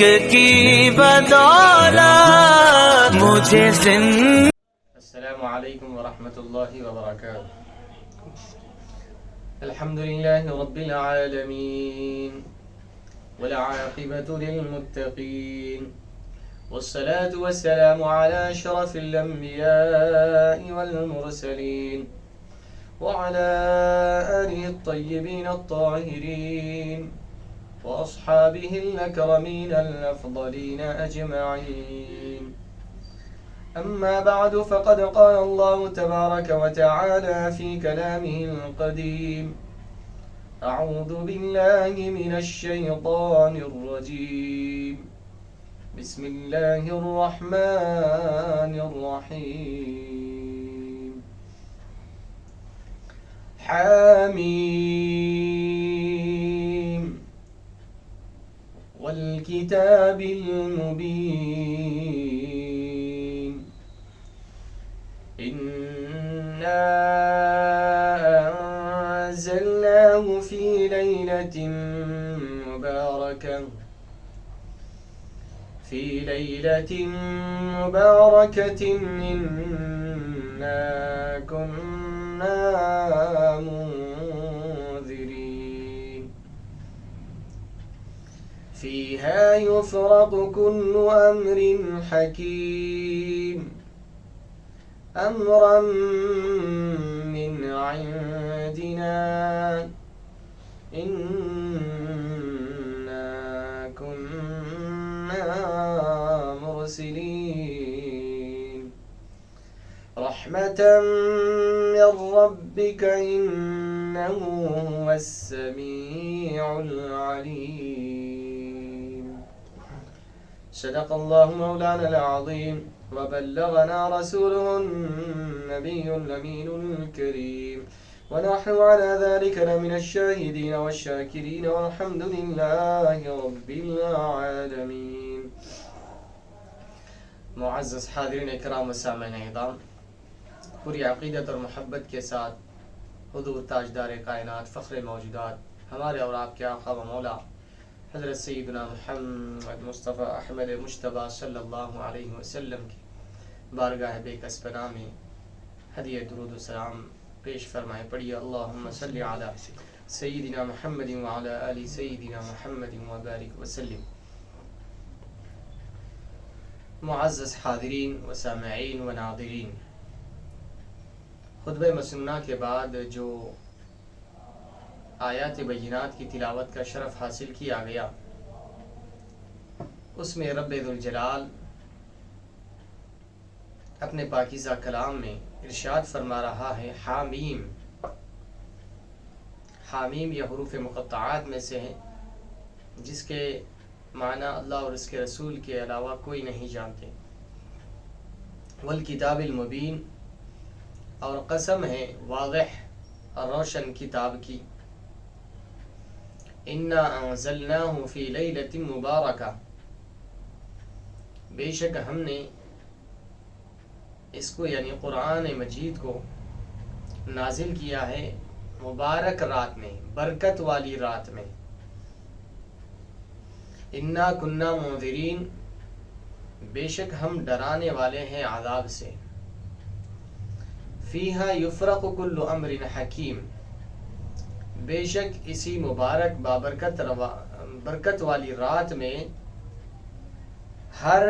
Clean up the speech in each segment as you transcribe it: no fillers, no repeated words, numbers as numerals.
کی بدولت مجھے السلام علیکم ورحمۃ اللہ وبرکاتہ. الحمد للہ رب العالمین والعاقبۃ للمتقین والصلاة والسلام على أشرف الأنبياء والمرسلين وعلى آله الطيبين الطاهرين وأصحابه الأكرمين الأفضلين أجمعين. أما بعد فقد قال الله تبارك وتعالى في كلامه القديم: أعوذ بالله من الشيطان الرجيم. بسم الله الرحمن الرحيم. حاميم والكتاب المبين إنا أنزلناه في ليلة مباركة إنا كنا منذرين فيها يفرق كل أمر حكيم أمرا من عندنا إنا كنا مرسلين رحمة من ربك إنه هو السميع العليم. صدق الله مولانا العظيم وبلغنا رسوله النبي الأمين الكريم ونحن على ذلك لمن الشاهدين والشاكرين والحمد لله رب العالمين. معزز حاضرین اکرام و سامعین اعظام، پوری عقیدت اور محبت کے ساتھ حضور تاجدار کائنات فخر موجودات ہمارے اور آپ کے آقا و مولا حضرت سیدنا محمد مصطفیٰ احمد مجتبیٰ صلی اللہ علیہ وسلم کی بارگاہ بے کس پناہ میں ہدیہ درود و سلام پیش فرمائے. پڑھیے: اللہم صلی علی سیدنا محمد وعلی آل سیدنا محمد وبارک وسلم. معزز حاضرین و سامعین و ناظرین، خطبہ مسنونہ کے بعد جو آیات بینات کی تلاوت کا شرف حاصل کیا گیا، اس میں رب ذوالجلال اپنے پاکیزہ کلام میں ارشاد فرما رہا ہے: حامیم. حامیم یہ حروف مقطعات میں سے ہے جس کے معنی اللہ اور اس کے رسول کے علاوہ کوئی نہیں جانتے. والکتاب المبین، اور قسم ہے واضح اور روشن کتاب کی. انا انزلناہ فی لیلۃ مبارکہ، بے شک ہم نے اس کو یعنی قرآن مجید کو نازل کیا ہے مبارک رات میں، برکت والی رات میں. انا کننا منذرین، بے شک ہم ڈرانے والے ہیں عذاب سے. فیہا یفرق کل امر حکیم، بے شک اسی مبارک برکت والی رات میں ہر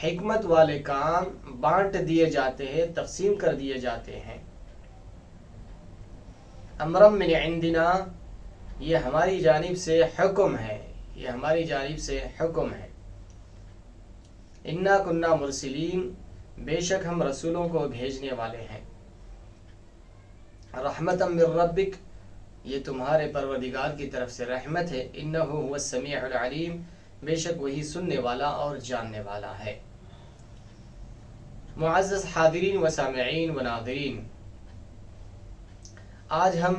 حکمت والے کام بانٹ دیے جاتے ہیں، تقسیم کر دیے جاتے ہیں. امرم من عندنا، یہ ہماری جانب سے حکم ہے، یہ ہماری جانب سے حکم ہے. انا کننا مرسلین، بے شک ہم رسولوں کو بھیجنے والے ہیں. رحمتا من ربک، یہ تمہارے پروردگار کی طرف سے رحمت ہے. انہ هو السمیع العلیم، بے شک وہی سننے والا اور جاننے والا ہے. معزز حاضرین و سامعین و ناظرین، آج ہم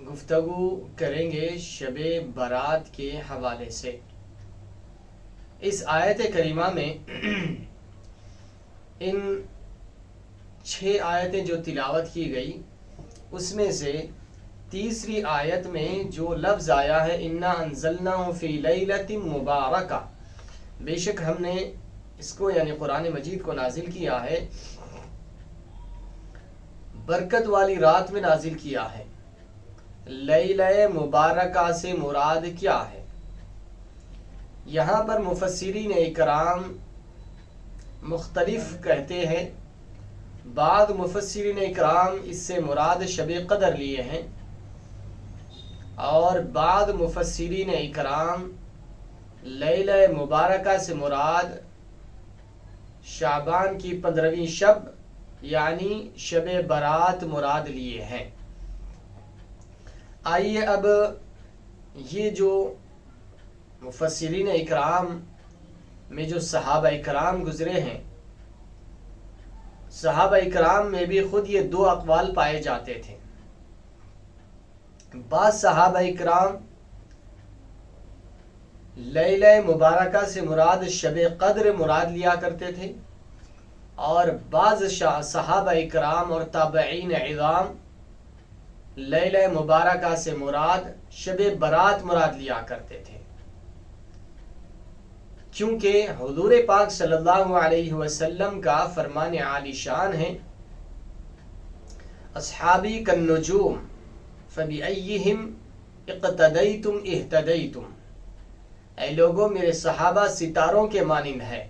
گفتگو کریں گے شب برات کے حوالے سے. اس آیت کریمہ میں ان 6 آیتیں جو تلاوت کی گئی اس میں سے تیسری آیت میں جو لفظ آیا ہے انا انزلناہ فی لیلۃ مبارکہ، بے شک ہم نے اس کو یعنی قرآن مجید کو نازل کیا ہے برکت والی رات میں نازل کیا ہے۔ لیلہ مبارکہ سے مراد کیا ہے؟ یہاں پر مفسرین اکرام مختلف کہتے ہیں۔ بعض مفسرین اکرام اس سے مراد شب قدر لیے ہیں، اور بعض مفسرین اکرام لیلہ مبارکہ سے مراد شعبان کی 15ویں شب یعنی شب برات مراد لیے ہیں۔ آئیے اب یہ جو مفسرین اکرام میں جو صحابہ اکرام گزرے ہیں، صحابہ اکرام میں بھی خود یہ دو اقوال پائے جاتے تھے۔ بعض صحابہ اکرام لیلہ مبارکہ سے مراد شب قدر مراد لیا کرتے تھے، اور بعض صحابہ اکرام اور تابعین عظام لیلہ مبارکہ سے مراد شب برات مراد لیا کرتے تھے، کیونکہ حضور پاک صلی اللہ علیہ وسلم کا فرمان عالی شان ہے، اصحابی کالنجوم فبأیہم اقتدیتم اہتدیتم، اے لوگوں میرے صحابہ ستاروں کے مانند ہے،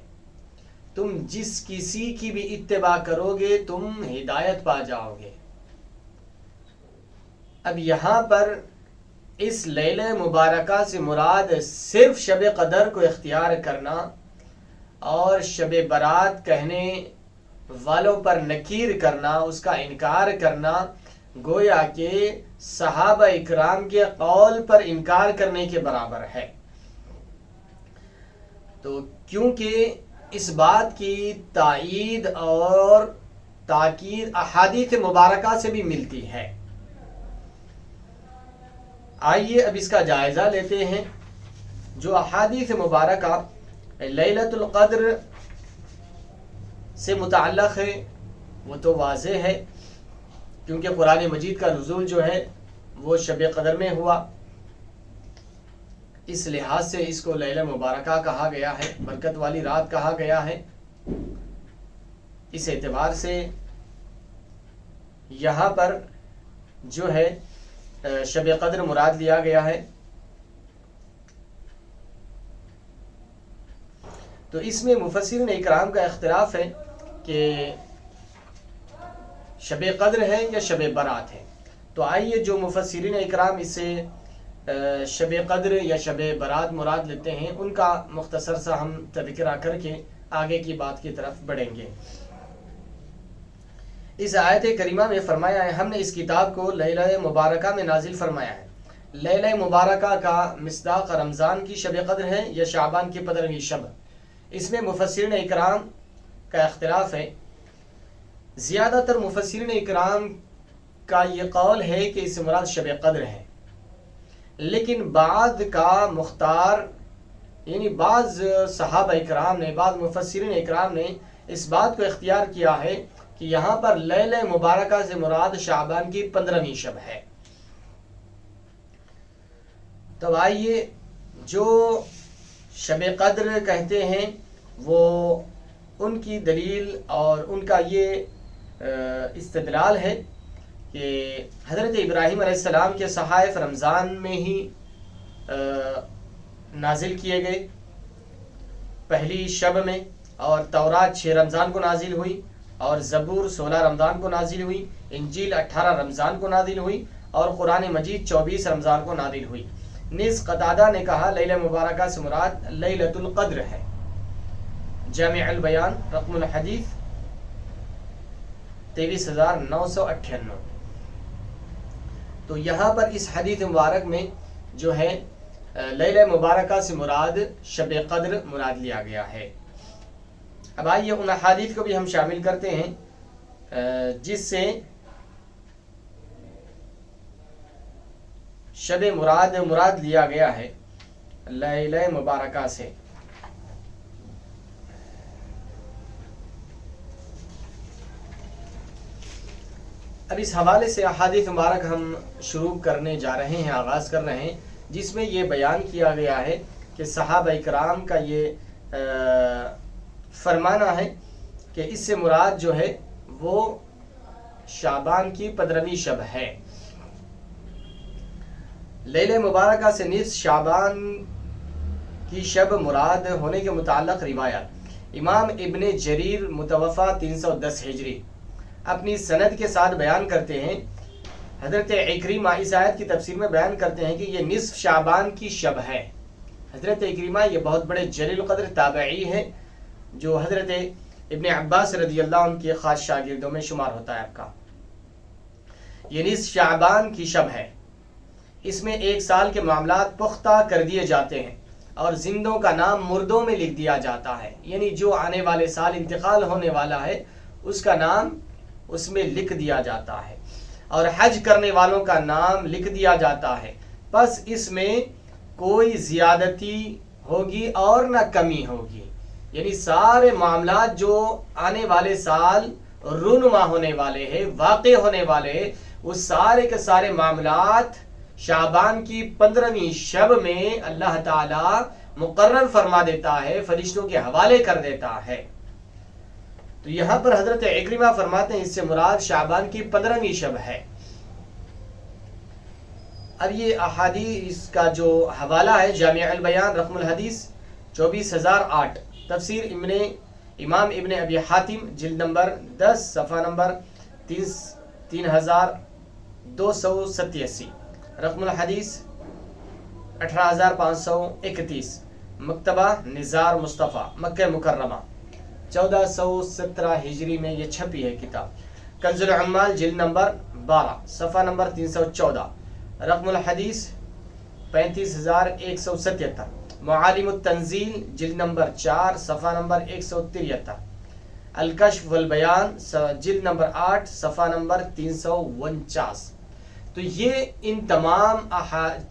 تم جس کسی کی بھی اتباع کرو گے تم ہدایت پا جاؤ گے۔ اب یہاں پر اس لیلہ مبارکہ سے مراد صرف شب قدر کو اختیار کرنا اور شب برات کہنے والوں پر نکیر کرنا، اس کا انکار کرنا، گویا کہ صحابہ اکرام کے قول پر انکار کرنے کے برابر ہے۔ تو کیونکہ اس بات کی تائید اور تاکید احادیث مبارکہ سے بھی ملتی ہے۔ آئیے اب اس کا جائزہ لیتے ہیں۔ جو احادیث مبارکہ لیلۃ القدر سے متعلق ہے وہ تو واضح ہے، کیونکہ قرآن مجید کا نزول جو ہے وہ شب قدر میں ہوا، اس لحاظ سے اس کو لیلہ مبارکہ کہا گیا ہے، برکت والی رات کہا گیا ہے۔ اس اعتبار سے یہاں پر جو ہے شب قدر مراد لیا گیا ہے۔ تو اس میں مفسرین اکرام کا اختلاف ہے کہ شب قدر ہے یا شب برات ہے۔ تو آئیے جو مفسرین اکرام اس سے شب قدر یا شب برات مراد لیتے ہیں ان کا مختصر سا ہم تذکرہ کر کے آگے کی بات کی طرف بڑھیں گے۔ اس آیت کریمہ میں فرمایا ہے ہم نے اس کتاب کو لیلہ مبارکہ میں نازل فرمایا ہے۔ لیلہ مبارکہ کا مصداق رمضان کی شب قدر ہے یا شعبان کی 15ویں شب، اس میں مفسرین اکرام کا اختلاف ہے۔ زیادہ تر مفسرین اکرام کا یہ قول ہے کہ اس سے مراد شب قدر ہے، لیکن بعض کا مختار یعنی بعض صحابہ اکرام نے، بعض مفسرین اکرام نے اس بات کو اختیار کیا ہے کہ یہاں پر لیلہ مبارکہ سے مراد شعبان کی 15ویں شب ہے۔ تو آئیے جو شب قدر کہتے ہیں وہ ان کی دلیل اور ان کا یہ استدلال ہے کہ حضرت ابراہیم علیہ السلام کے صحائف رمضان میں ہی نازل کیے گئے پہلی شب میں، اور تورات 6 رمضان کو نازل ہوئی، اور زبور 16 رمضان کو نازل ہوئی، انجیل 18 رمضان کو نازل ہوئی، اور قرآن مجید 24 رمضان کو نازل ہوئی۔ نیز قتادہ نے کہا لیلہ مبارکہ سے مراد لیلۃ القدر ہے۔ جامع البیان رقم الحدیث 23,998۔ تو یہاں پر اس حدیث مبارک میں جو ہے لیلہ مبارکہ سے مراد شب قدر مراد لیا گیا ہے۔ اب آئیے ان احادیث کو بھی ہم شامل کرتے ہیں جس سے شب مراد لیا گیا ہے لیلہ مبارکہ سے۔ اب اس حوالے سے احادیث مبارک ہم شروع کرنے جا رہے ہیں، آغاز کر رہے ہیں، جس میں یہ بیان کیا گیا ہے کہ صحابہ کرام کا یہ فرمانا ہے کہ اس سے مراد جو ہے وہ شعبان کی 15ویں شب ہے۔ لیلہ مبارکہ سے نصف شعبان کی شب مراد ہونے کے متعلق روایت امام ابن جریر متوفہ 310 ہجری اپنی سند کے ساتھ بیان کرتے ہیں۔ حضرت عکرمہ اس آیت کی تفسیر میں بیان کرتے ہیں کہ یہ نصف شعبان کی شب ہے۔ حضرت عکرمہ یہ بہت بڑے جلیل القدر تابعی ہیں جو حضرت ابن عباس رضی اللہ عنہ کے خاص شاگردوں میں شمار ہوتا ہے۔ آپ کا یہ نصف شعبان کی شب ہے، اس میں ایک سال کے معاملات پختہ کر دیے جاتے ہیں اور زندوں کا نام مردوں میں لکھ دیا جاتا ہے، یعنی جو آنے والے سال انتقال ہونے والا ہے اس کا نام اس میں لکھ دیا جاتا ہے، اور حج کرنے والوں کا نام لکھ دیا جاتا ہے۔ بس اس میں کوئی زیادتی ہوگی اور نہ کمی ہوگی، یعنی سارے معاملات جو آنے والے سال رونما ہونے والے ہیں، واقع ہونے والے ہیں، وہ سارے کے سارے معاملات شعبان کی 15ویں شب میں اللہ تعالی مقرر فرما دیتا ہے، فرشتوں کے حوالے کر دیتا ہے۔ تو یہاں پر حضرت عکرمہ فرماتے ہیں اس سے مراد شعبان کی 15ویں شب ہے۔ اب یہ احادیث کا جو حوالہ ہے جامع البیان رقم الحدیث 24008 تفسیر امام ابن ابی حاتم جلد نمبر 10 صفحہ نمبر 3287 رقم الحدیث 18531 مکتبہ نزار مصطفیٰ مکہ مکرمہ 1417 ہجری میں یہ چھپی ہے کتاب۔ کنز العمال جلد نمبر 12 صفحہ نمبر 314 رقم الحدیث 35177 معالم التنزیل جلد نمبر 4 صفحہ نمبر 173 الکشف والبیان جلد نمبر 8 صفحہ نمبر 349۔ تو یہ ان تمام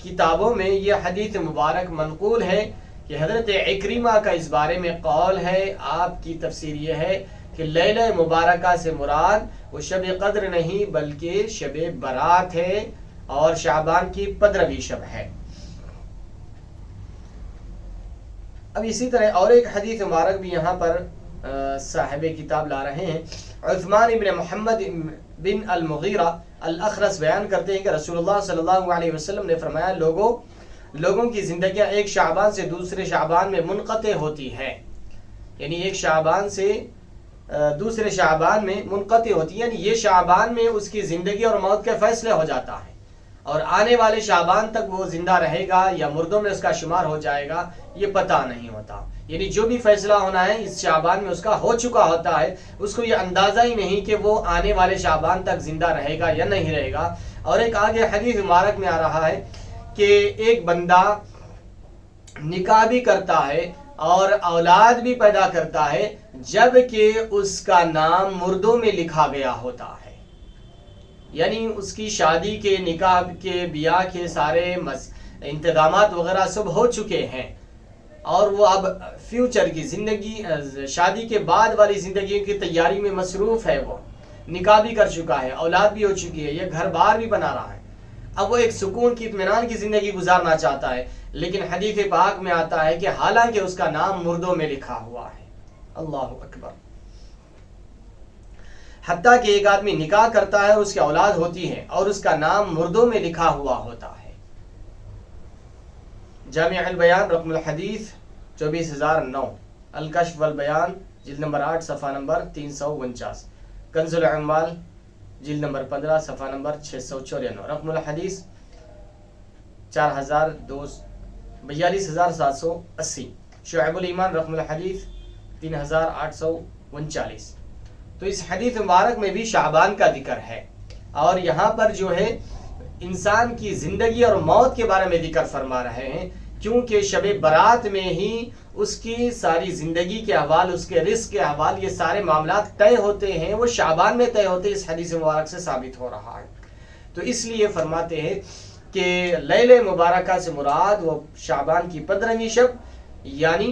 کتابوں میں یہ حدیث مبارک منقول ہے کہ حضرت عکرمہ کا اس بارے میں قول ہے۔ آپ کی تفسیر یہ ہے کہ لیلہ مبارکہ سے مراد وہ شب قدر نہیں بلکہ شب برات ہے اور شعبان کی 15ویں شب ہے۔ اب اسی طرح اور ایک حدیث مبارک بھی یہاں پر صاحب کتاب لا رہے ہیں۔ عثمان ابن محمد بن المغیرہ الاخرس بیان کرتے ہیں کہ رسول اللہ صلی اللہ علیہ وسلم نے فرمایا لوگوں کی زندگیاں ایک شعبان سے دوسرے شعبان میں منقطع ہوتی ہے، یعنی ایک شعبان سے دوسرے شعبان میں منقطع ہوتی ہے، یعنی یہ شعبان میں اس کی زندگی اور موت کے فیصلے ہو جاتا ہے، اور آنے والے شعبان تک وہ زندہ رہے گا یا مردوں میں اس کا شمار ہو جائے گا یہ پتہ نہیں ہوتا، یعنی جو بھی فیصلہ ہونا ہے اس شعبان میں اس کا ہو چکا ہوتا ہے، اس کو یہ اندازہ ہی نہیں کہ وہ آنے والے شعبان تک زندہ رہے گا یا نہیں رہے گا۔ اور ایک آگے حدیث مبارک میں آ رہا ہے کہ ایک بندہ نکاح بھی کرتا ہے اور اولاد بھی پیدا کرتا ہے جبکہ اس کا نام مردوں میں لکھا گیا ہوتا ہے، یعنی اس کی شادی کے نکاح کے بیاہ کے سارے انتظامات وغیرہ سب ہو چکے ہیں اور وہ اب فیوچر کی زندگی شادی کے بعد والی زندگی کی تیاری میں مصروف ہے، وہ نکاح بھی کر چکا ہے، اولاد بھی ہو چکی ہے، یہ گھر بار بھی بنا رہا ہے، اب وہ ایک سکون کی اطمینان کی زندگی گزارنا چاہتا ہے، لیکن حدیث پاک میں آتا ہے کہ حالانکہ اس کا نام مردوں میں لکھا ہوا ہے۔ اللہ اکبر۔ حتیٰ کہ ایک آدمی نکاح کرتا ہے، اس کی اولاد ہوتی ہے اور اس کا نام مردوں میں لکھا ہوا ہوتا ہے۔ جامع البیان رقم الحدیث 24009 الکشف والبیان جلد نمبر 8 صفحہ نمبر 349 کنز العمال جلد نمبر 15 صفحہ نمبر 694 رقم الحدیث 42780 شعب الایمان رقم الحدیث 3839۔ تو اس حدیث مبارک میں بھی شعبان کا ذکر ہے، اور یہاں پر جو ہے انسان کی زندگی اور موت کے بارے میں ذکر فرما رہے ہیں، کیونکہ شب برات میں ہی اس کی ساری زندگی کے احوال، اس کے رزق کے احوال، یہ سارے معاملات طے ہوتے ہیں، وہ شعبان میں طے ہوتے ہیں، اس حدیث مبارک سے ثابت ہو رہا ہے۔ تو اس لیے فرماتے ہیں کہ لیلہ مبارکہ سے مراد وہ شعبان کی 15ویں شب یعنی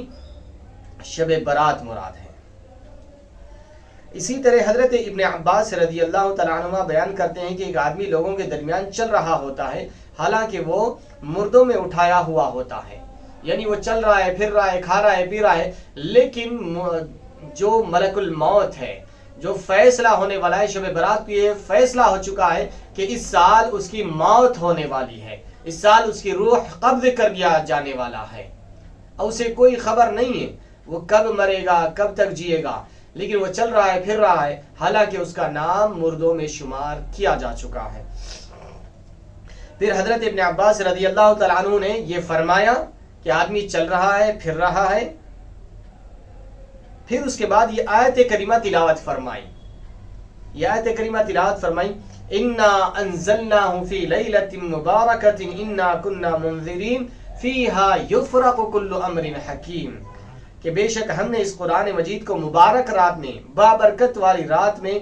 شب برات مراد ہے۔ اسی طرح حضرت ابن عباس رضی اللہ تعالیٰ عنہ بیان کرتے ہیں کہ ایک آدمی لوگوں کے درمیان چل رہا ہوتا ہے حالانکہ وہ مردوں میں اٹھایا ہوا ہوتا ہے، یعنی وہ چل رہا ہے، پھر رہا ہے، کھا رہا ہے، پی رہا ہے، لیکن جو ملک الموت ہے، جو فیصلہ ہونے والا ہے، شب برات پہ یہ فیصلہ ہو چکا ہے کہ اس سال اس کی موت ہونے والی ہے، اس سال اس کی روح قبض کر دیا جانے والا ہے، اور اسے کوئی خبر نہیں ہے وہ کب مرے گا، کب تک جیے گا، لیکن وہ چل رہا ہے، پھر رہا ہے، حالانکہ اس کا نام مردوں میں شمار کیا جا چکا ہے۔ پھر حضرت ابن عباس رضی اللہ تعالیٰ عنہ نے یہ فرمایا کہ آدمی چل رہا ہے، پھر رہا ہے، پھر اس کے بعد یہ آیت کریمہ تلاوت فرمائی، یہ آیت کریمہ تلاوت فرمائی، انا انزلناہ فی لیلۃ مبارکۃ انا کنا منذرین فیہا یفرق کل امر حکیم، کہ بے شک ہم نے اس قرآن مجید کو مبارک رات میں، بابرکت والی رات میں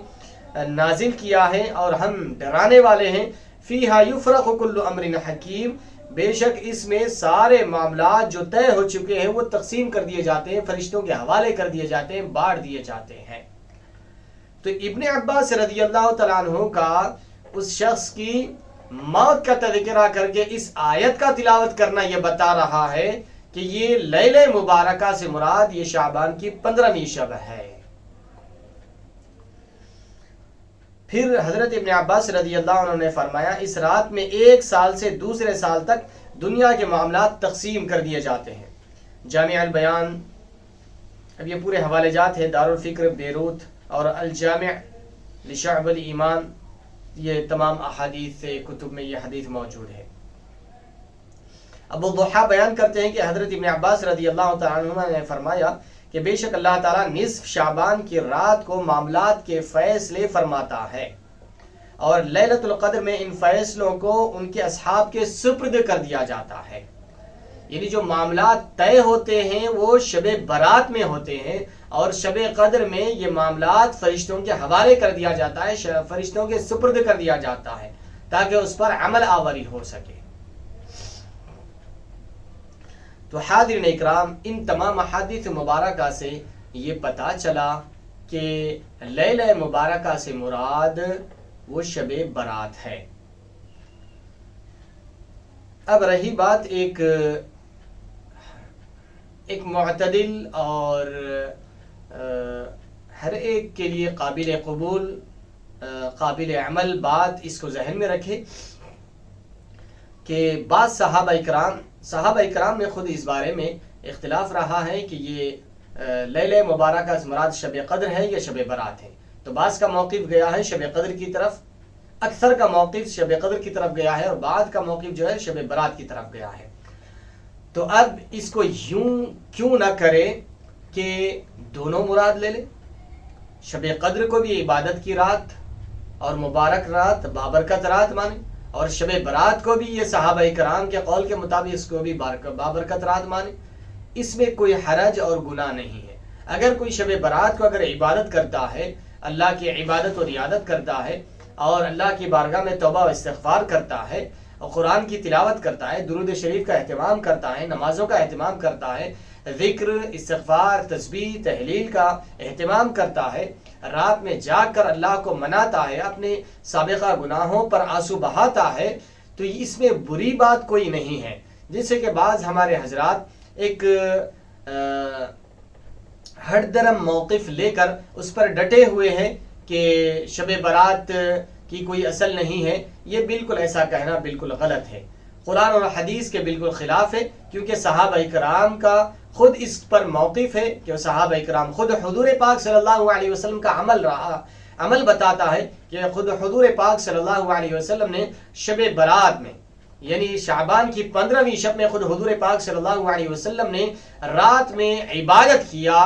نازل کیا ہے، اور ہم ڈرانے والے ہیں، فیہا یفرق کل امر حکیم، بے شک اس میں سارے معاملات جو طے ہو چکے ہیں وہ تقسیم کر دیے جاتے ہیں، فرشتوں کے حوالے کر دیے جاتے ہیں، بانٹ دیے جاتے ہیں۔ تو ابن عباس رضی اللہ تعالیٰ عنہ کا اس شخص کی موت کا تذکرہ کر کے اس آیت کا تلاوت کرنا یہ بتا رہا ہے کہ یہ لیلہ مبارکہ سے مراد یہ شعبان کی 15ویں شب ہے۔ پھر حضرت ابن عباس رضی اللہ عنہ نے فرمایا اس رات میں ایک سال سے دوسرے سال تک دنیا کے معاملات تقسیم کر دیے جاتے ہیں۔ جامع البیان، اب یہ پورے حوالے جات ہیں، دارالفکر بیروت اور الجامع لشعب الایمان، یہ تمام احادیث سے کتب میں یہ حدیث موجود ہے۔ ابو الضحیٰ بیان کرتے ہیں کہ حضرت ابن عباس رضی اللہ تعالیٰ عنہ نے فرمایا کہ بے شک اللہ تعالیٰ نصف شعبان کی رات کو معاملات کے فیصلے فرماتا ہے، اور لیلۃ القدر میں ان فیصلوں کو ان کے اصحاب کے سپرد کر دیا جاتا ہے، یعنی جو معاملات طے ہوتے ہیں وہ شب برات میں ہوتے ہیں، اور شب قدر میں یہ معاملات فرشتوں کے حوالے کر دیا جاتا ہے، فرشتوں کے سپرد کر دیا جاتا ہے تاکہ اس پر عمل آوری ہو سکے۔ تو حاضرین اکرام، ان تمام احادیث مبارکہ سے یہ پتہ چلا کہ لیلہ مبارکہ سے مراد وہ شب برات ہے۔ اب رہی بات ایک معتدل اور ہر ایک کے لیے قابل قبول، قابل عمل بات، اس کو ذہن میں رکھے کہ بعض صحابہ اکرام میں خود اس بارے میں اختلاف رہا ہے کہ یہ لیلہ مبارکہ سے مراد شب قدر ہے یا شب برات ہے۔ تو بعض کا موقف گیا ہے شب قدر کی طرف، اکثر کا موقف شب قدر کی طرف گیا ہے، اور بعد کا موقف جو ہے شب برات کی طرف گیا ہے۔ تو اب اس کو یوں کیوں نہ کرے کہ دونوں مراد لے لے، شب قدر کو بھی عبادت کی رات اور مبارک رات، بابرکت رات مانے، اور شب برات کو بھی یہ صحابہ کرام کے قول کے مطابق اس کو بھی بابرکت رات مانے۔ اس میں کوئی حرج اور گناہ نہیں ہے۔ اگر کوئی شب برات کو اگر عبادت کرتا ہے، اللہ کی عبادت و رعایت کرتا ہے، اور اللہ کی بارگاہ میں توبہ و استغفار کرتا ہے، اور قرآن کی تلاوت کرتا ہے، درود شریف کا اہتمام کرتا ہے، نمازوں کا اہتمام کرتا ہے، ذکر، استغفار، تسبیح، تحلیل کا اہتمام کرتا ہے، رات میں جاگ کر اللہ کو مناتا ہے، اپنے سابقہ گناہوں پر آنسو بہاتا ہے، تو اس میں بری بات کوئی نہیں ہے۔ جیسے کہ بعض ہمارے حضرات ایک ہر درم موقف لے کر اس پر ڈٹے ہوئے ہیں کہ شب برات کی کوئی اصل نہیں ہے، یہ بالکل ایسا کہنا بالکل غلط ہے، قرآن اور حدیث کے بالکل خلاف ہے، کیونکہ صحابہ کرام کا خود اس پر موقف ہے کہ صحابہ کرام خود حضور پاک صلی اللہ علیہ وسلم کا عمل بتاتا ہے کہ خود حضور پاک صلی اللہ علیہ وسلم نے شب برات میں، یعنی شعبان کی 15ویں شب میں، خود حضور پاک صلی اللہ علیہ وسلم نے رات میں عبادت کیا،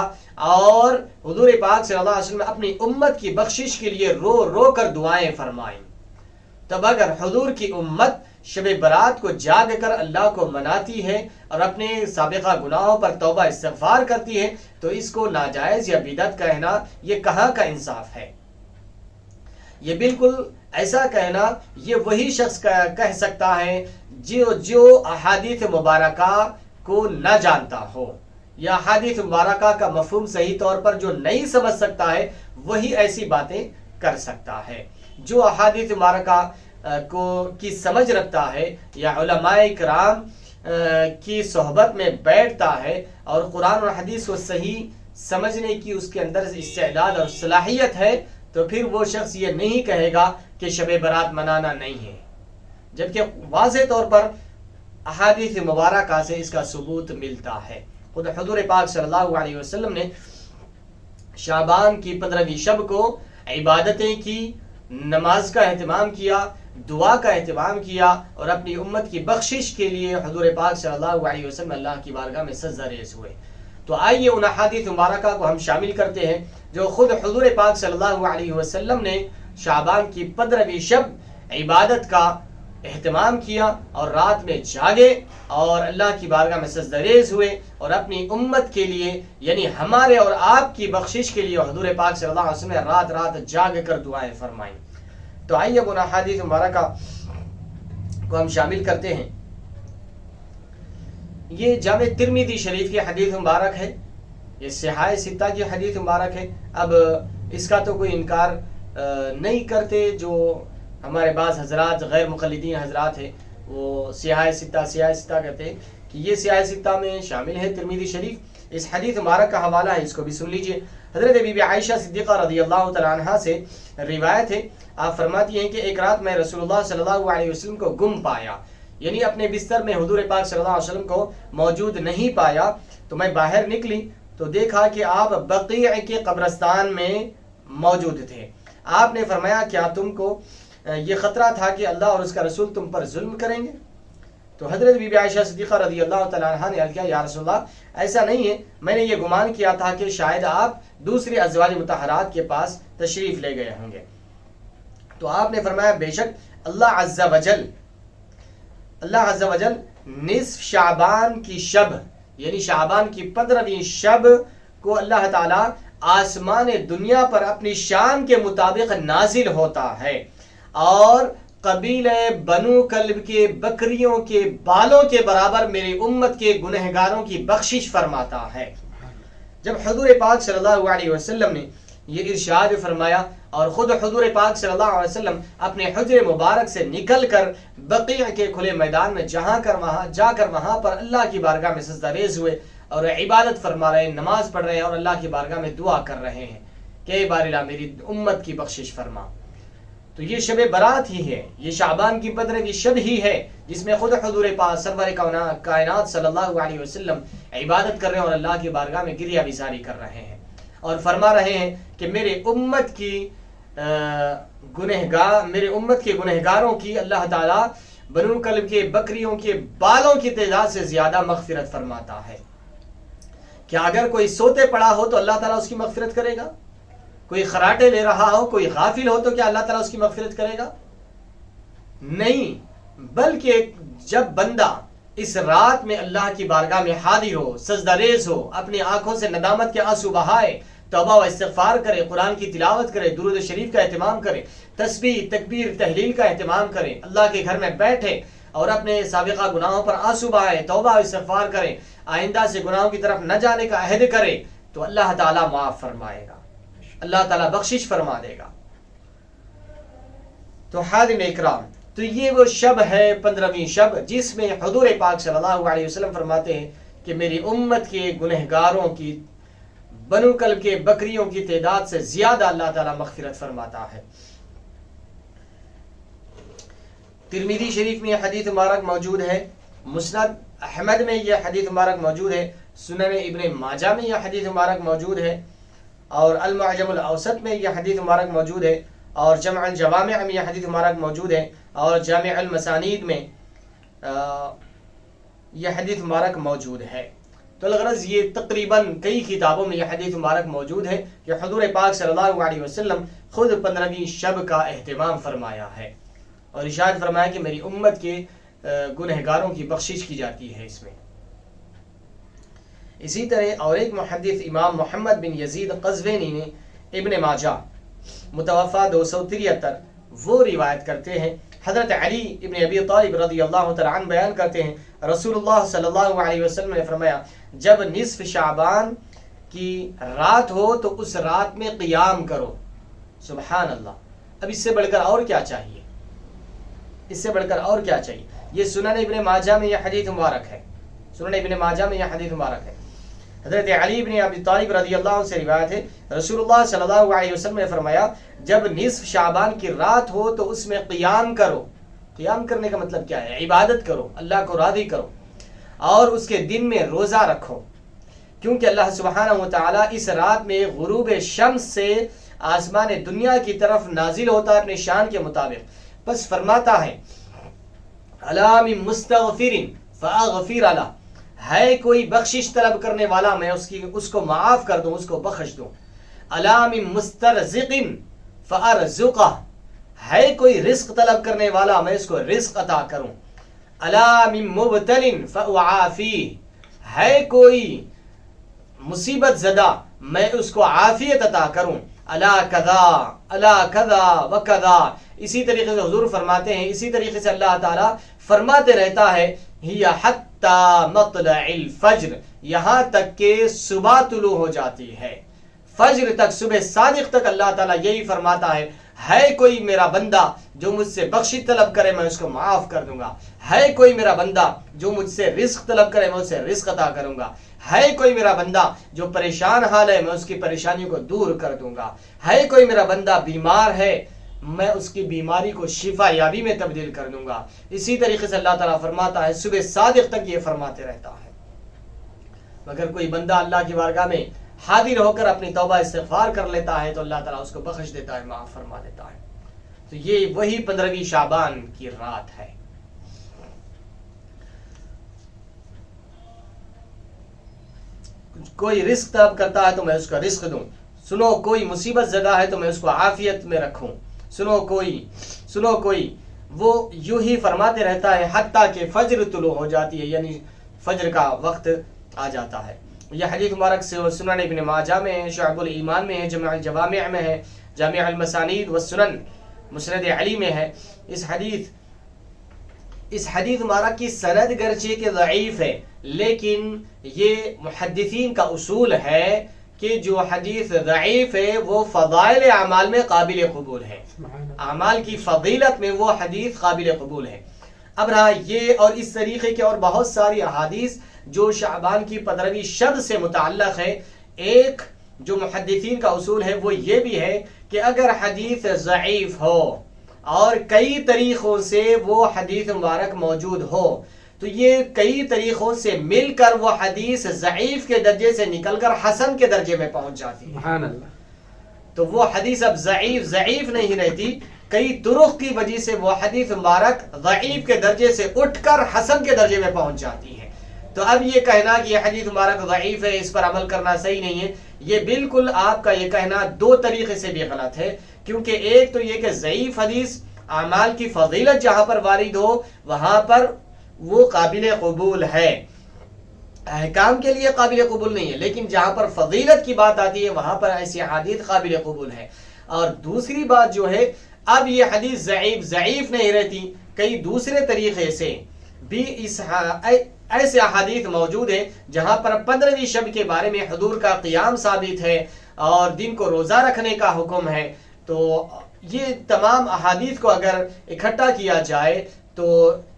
اور حضور پاک صلی اللہ علیہ وسلم اپنی امت کی بخشش کے لیے رو رو کر دعائیں فرمائیں۔ تب اگر حضور کی امت شب برات کو جاگ کر اللہ کو مناتی ہے اور اپنے سابقہ گناہوں پر توبہ استغفار کرتی ہے، تو اس کو ناجائز یا بدعت کہنا یہ کہاں کا انصاف ہے؟ یہ بالکل ایسا کہنا یہ وہی شخص کہہ سکتا ہے جو احادیث مبارکہ کو نہ جانتا ہو، یا احادیث مبارکہ کا مفہوم صحیح طور پر جو نہیں سمجھ سکتا ہے وہی ایسی باتیں کر سکتا ہے. جو احادیث مبارکہ کی سمجھ رکھتا ہے یا علماء کرام کی صحبت میں بیٹھتا ہے اور قرآن اور حدیث کو صحیح سمجھنے کی اس کے اندر استعداد اور صلاحیت ہے تو پھر وہ شخص یہ نہیں کہے گا کہ شب برات منانا نہیں ہے، جبکہ واضح طور پر احادیث مبارکہ سے اس کا ثبوت ملتا ہے. خود حضور پاک صلی اللہ علیہ وسلم نے شعبان کی 15ویں شب کو عبادتیں کی، نماز کا اہتمام کیا، دعا کا اہتمام کیا اور اپنی امت کی بخشش کے لیے حضور پاک صلی اللہ علیہ وسلم اللہ کی بارگاہ میں سجدہ ریز ہوئے. تو آئیے ان احادیث مبارکہ کو ہم شامل کرتے ہیں جو خود حضور پاک صلی اللہ علیہ وسلم نے شعبان کی 15ویں شب عبادت کا اہتمام کیا اور رات میں جاگے اور اللہ کی بارگاہ میں سجدہ ریز ہوئے اور اپنی امت کے لیے یعنی ہمارے اور آپ کی بخشش کے لیے حضور پاک صلی اللہ علیہ وسلم نے رات رات جاگ کر دعائیں فرمائیں. تو آئیے اب ان احادیث مبارکہ کو ہم شامل کرتے ہیں. یہ جامع ترمذی شریف کی حدیث مبارک ہے، یہ صحاح ستہ کی حدیث مبارک ہے. اب اس کا تو کوئی انکار نہیں کرتے جو ہمارے بعض حضرات غیر مقلدین حضرات ہیں، وہ صحاح ستہ کہتے ہیں کہ یہ صحاح ستہ میں شامل ہے ترمذی شریف. اس حدیث مبارک کا حوالہ ہے، اس کو بھی سن لیجئے. حضرت بی بی عائشہ صدیقہ رضی اللہ تعالی عنہا سے روایت ہے، آپ فرماتی ہیں کہ ایک رات میں رسول اللہ صلی اللہ علیہ وسلم کو گم پایا، یعنی اپنے بستر میں حضور پاک صلی اللہ علیہ وسلم کو موجود نہیں پایا. تو میں باہر نکلی تو دیکھا کہ آپ بقیع کے قبرستان میں موجود تھے. آپ نے فرمایا کیا تم کو یہ خطرہ تھا کہ اللہ اور اس کا رسول تم پر ظلم کریں گے؟ تو حضرت بی بی عائشہ صدیقہ رضی اللہ تعالیٰ عنہ نے کیا یا رسول اللہ ایسا نہیں ہے، میں نے یہ گمان کیا تھا کہ شاید آپ دوسری ازواج مطہرات کے پاس تشریف لے گئے ہوں گے. تو آپ نے فرمایا بے شک اللہ عز و جل نصف شعبان کی شب یعنی شعبان کی 15ویں شب کو اللہ تعالیٰ آسمان دنیا پر اپنی شان کے مطابق نازل ہوتا ہے اور قبیلہ بنو کلب کے بکریوں کے بالوں کے برابر میری امت کے گنہگاروں کی بخشش فرماتا ہے. جب حضور پاک صلی اللہ علیہ وسلم نے یہ ارشاد فرمایا اور خود حضور پاک صلی اللہ علیہ وسلم اپنے حجر مبارک سے نکل کر بقیع کے کھلے میدان میں جا کر وہاں پر اللہ کی بارگاہ میں سجدہ ریز ہوئے اور عبادت فرما رہے ہیں، نماز پڑھ رہے ہیں اور اللہ کی بارگاہ میں دعا کر رہے ہیں کہ بار الہ میری امت کی بخشش فرما. تو یہ شب برات ہی ہے، یہ شعبان کی 15ویں شب ہی ہے جس میں خود حضور پاک سرور کائنات صلی اللہ علیہ وسلم عبادت کر رہے ہیں اور اللہ کی بارگاہ میں گریہ بیزاری کر رہے ہیں اور فرما رہے ہیں کہ میرے امت کے گنہگاروں کی اللہ تعالیٰ بنو کلب کے بکریوں کے بالوں کی تعداد سے زیادہ مغفرت فرماتا ہے. کیا اگر کوئی سوتے پڑا ہو تو اللہ تعالیٰ اس کی مغفرت کرے گا؟ کوئی خراٹے لے رہا ہو، کوئی غافل ہو تو کیا اللہ تعالیٰ اس کی مغفرت کرے گا؟ نہیں، بلکہ جب بندہ اس رات میں اللہ کی بارگاہ میں حاضر ہو، سجدہ ریز ہو، اپنی آنکھوں سے ندامت کے آنسو بہائے، توبہ و استغفار کرے، قرآن کی تلاوت کرے، درود شریف کا اہتمام کرے، تسبیح تکبیر تحلیل کا اہتمام کرے، اللہ کے گھر میں بیٹھے اور اپنے سابقہ گناہوں پر آنسو بہائے، توبہ و استغفار کرے، آئندہ سے گناہوں کی طرف نہ جانے کا عہد کرے تو اللہ تعالیٰ معاف فرمائے گا، اللہ تعالیٰ بخشش فرما دے گا. تو حاضرین اکرام، تو یہ وہ شب ہے 15ویں شب جس میں حضور پاک صلی اللہ علیہ وسلم فرماتے ہیں کہ میری امت کے گنہگاروں کی بنو کلب کے بکریوں کی تعداد سے زیادہ اللہ تعالیٰ مغفرت فرماتا ہے. ترمذی شریف میں یہ حدیث مبارک موجود ہے، مسند احمد میں یہ حدیث مبارک موجود ہے، سنن ابن ماجہ میں یہ حدیث مبارک موجود ہے اور المعجم الاوسط میں یہ حدیث مبارک موجود ہے اور جمع الجوامع میں یہ حدیث مبارک موجود ہے اور جامع المسانید میں یہ حدیث مبارک موجود ہے. تو الغرض یہ تقریباً کئی کتابوں میں یہ حدیث مبارک موجود ہے کہ حضور پاک صلی اللہ علیہ وسلم خود 15ویں شب کا اہتمام فرمایا ہے اور ارشاد فرمایا کہ میری امت کے گنہگاروں کی بخشش کی جاتی ہے اس میں. اسی طرح اور ایک محدث امام محمد بن یزید قزوینی نے ابن ماجہ متوفا 273 وہ روایت کرتے ہیں حضرت علی ابن ابی طالب رضی اللہ تعالیٰ عنہ بیان کرتے ہیں رسول اللہ صلی اللہ علیہ وسلم نے فرمایا جب نصف شعبان کی رات ہو تو اس رات میں قیام کرو. سبحان اللہ. اب اس سے بڑھ کر اور کیا چاہیے؟ اس سے بڑھ کر اور کیا چاہیے؟ یہ سنن ابن ماجہ میں یہ حدیث مبارک ہے. سنن ابن ماجہ میں یہ حدیث مبارک ہے. حضرت علی ابن ابی طالب رضی اللہ عنہ سے روایت ہے رسول اللہ صلی اللہ علیہ وسلم نے فرمایا جب نصف شعبان کی رات ہو تو اس میں قیام کرو. قیام کرنے کا مطلب کیا ہے؟ عبادت کرو، اللہ کو راضی کرو، اور اس کے دن میں روزہ رکھو، کیونکہ اللہ سبحانہ و تعالیٰ اس رات میں غروب شمس سے آسمان دنیا کی طرف نازل ہوتا ہے اپنے شان کے مطابق. بس فرماتا ہے الا من مستغفر فاغفر له، ہے کوئی بخشش طلب کرنے والا میں اس کو معاف کر دوں، اس کو بخش دوں. الا من مسترزق فارزقه، ہے کوئی رزق طلب کرنے والا میں اس کو رزق عطا کروں. الا من مبتل فاعافيه، ہے کوئی مصیبت زدہ میں اس کو عافیت عطا کروں. الا کذا الا کذا وکذا، اسی طریقے سے حضور فرماتے ہیں، اسی طریقے سے اللہ تعالیٰ فرماتے رہتا ہے ہی حتی مطلع الفجر، یہاں تک کہ صبح طلوع ہو جاتی ہے. فجر تک، صبح صادق تک اللہ تعالیٰ یہی فرماتا ہے کوئی میرا بندہ جو مجھ سے بخشش طلب کرے میں اس کو معاف کر دوں گا. ہے کوئی میرا بندہ جو مجھ سے رزق طلب کرے میں اسے رزق عطا کروں گا. ہے کوئی میرا بندہ جو پریشان حال ہے میں اس کی پریشانیوں کو دور کر دوں گا. ہے کوئی میرا بندہ بیمار ہے میں اس کی بیماری کو شفا یابی میں تبدیل کر دوں گا. اسی طریقے سے اللہ تعالیٰ فرماتا ہے صبح صادق تک یہ فرماتے رہتا ہے. مگر کوئی بندہ اللہ کی بارگاہ میں حاضر ہو کر اپنی توبہ استغفار کر لیتا ہے تو اللہ تعالیٰ اس کو بخش دیتا ہے، معاف فرما دیتا ہے. تو یہ وہی 15ویں شعبان کی رات ہے. کوئی رزق طلب کرتا ہے تو میں اس کو رزق دوں. سنو کوئی مصیبت زدہ ہے تو میں اس کو عافیت میں رکھوں. سنو کوئی وہ یوں ہی فرماتے رہتا ہے حتیٰ کہ فجر طلوع ہو جاتی ہے، یعنی فجر کا وقت آ جاتا ہے. یہ حدیث مبارک سے سنن ابن ماجہ میں ہے، شعب الایمان میں ہے، جامع الجوامع میں ہے، جامع المسانید والسنن مسند علی میں ہے. اس حدیث مبارک کی سند گرچہ کہ ضعیف ہے، لیکن یہ محدثین کا اصول ہے کہ جو حدیث ضعیف ہے وہ فضائل اعمال میں قابل قبول ہے. اعمال کی فضیلت میں وہ حدیث قابل قبول ہے. اب رہا یہ اور اس طریقے کے اور بہت ساری احادیث جو شعبان کی 15ویں شب سے متعلق ہے. ایک جو محدثین کا اصول ہے وہ یہ بھی ہے کہ اگر حدیث ضعیف ہو اور کئی طریقوں سے وہ حدیث مبارک موجود ہو تو یہ کئی طریقوں سے مل کر وہ حدیث ضعیف کے درجے سے نکل کر حسن کے درجے میں پہنچ جاتی ہے. سبحان اللہ. تو وہ حدیث اب ضعیف نہیں رہتی، کئی طرق کی وجہ سے وہ حدیث مبارک ضعیف کے درجے سے اٹھ کر حسن کے درجے میں پہنچ جاتی ہے. تو اب یہ کہنا کہ یہ حدیث مبارک ضعیف ہے اس پر عمل کرنا صحیح نہیں ہے، یہ بالکل آپ کا یہ کہنا دو طریقے سے بھی غلط ہے. کیونکہ ایک تو یہ کہ ضعیف حدیث اعمال کی فضیلت جہاں پر وارد ہو وہاں پر وہ قابل قبول ہے، احکام کے لیے قابل قبول نہیں ہے، لیکن جہاں پر فضیلت کی بات آتی ہے وہاں پر ایسی حدیث قابل قبول ہے. اور دوسری بات جو ہے اب یہ حدیث ضعیف نہیں رہتی، کئی دوسرے طریقے سے بھی ایسے احادیث موجود ہیں جہاں پر 15ویں شب کے بارے میں حضور کا قیام ثابت ہے اور دن کو روزہ رکھنے کا حکم ہے. تو یہ تمام احادیث کو اگر اکٹھا کیا جائے تو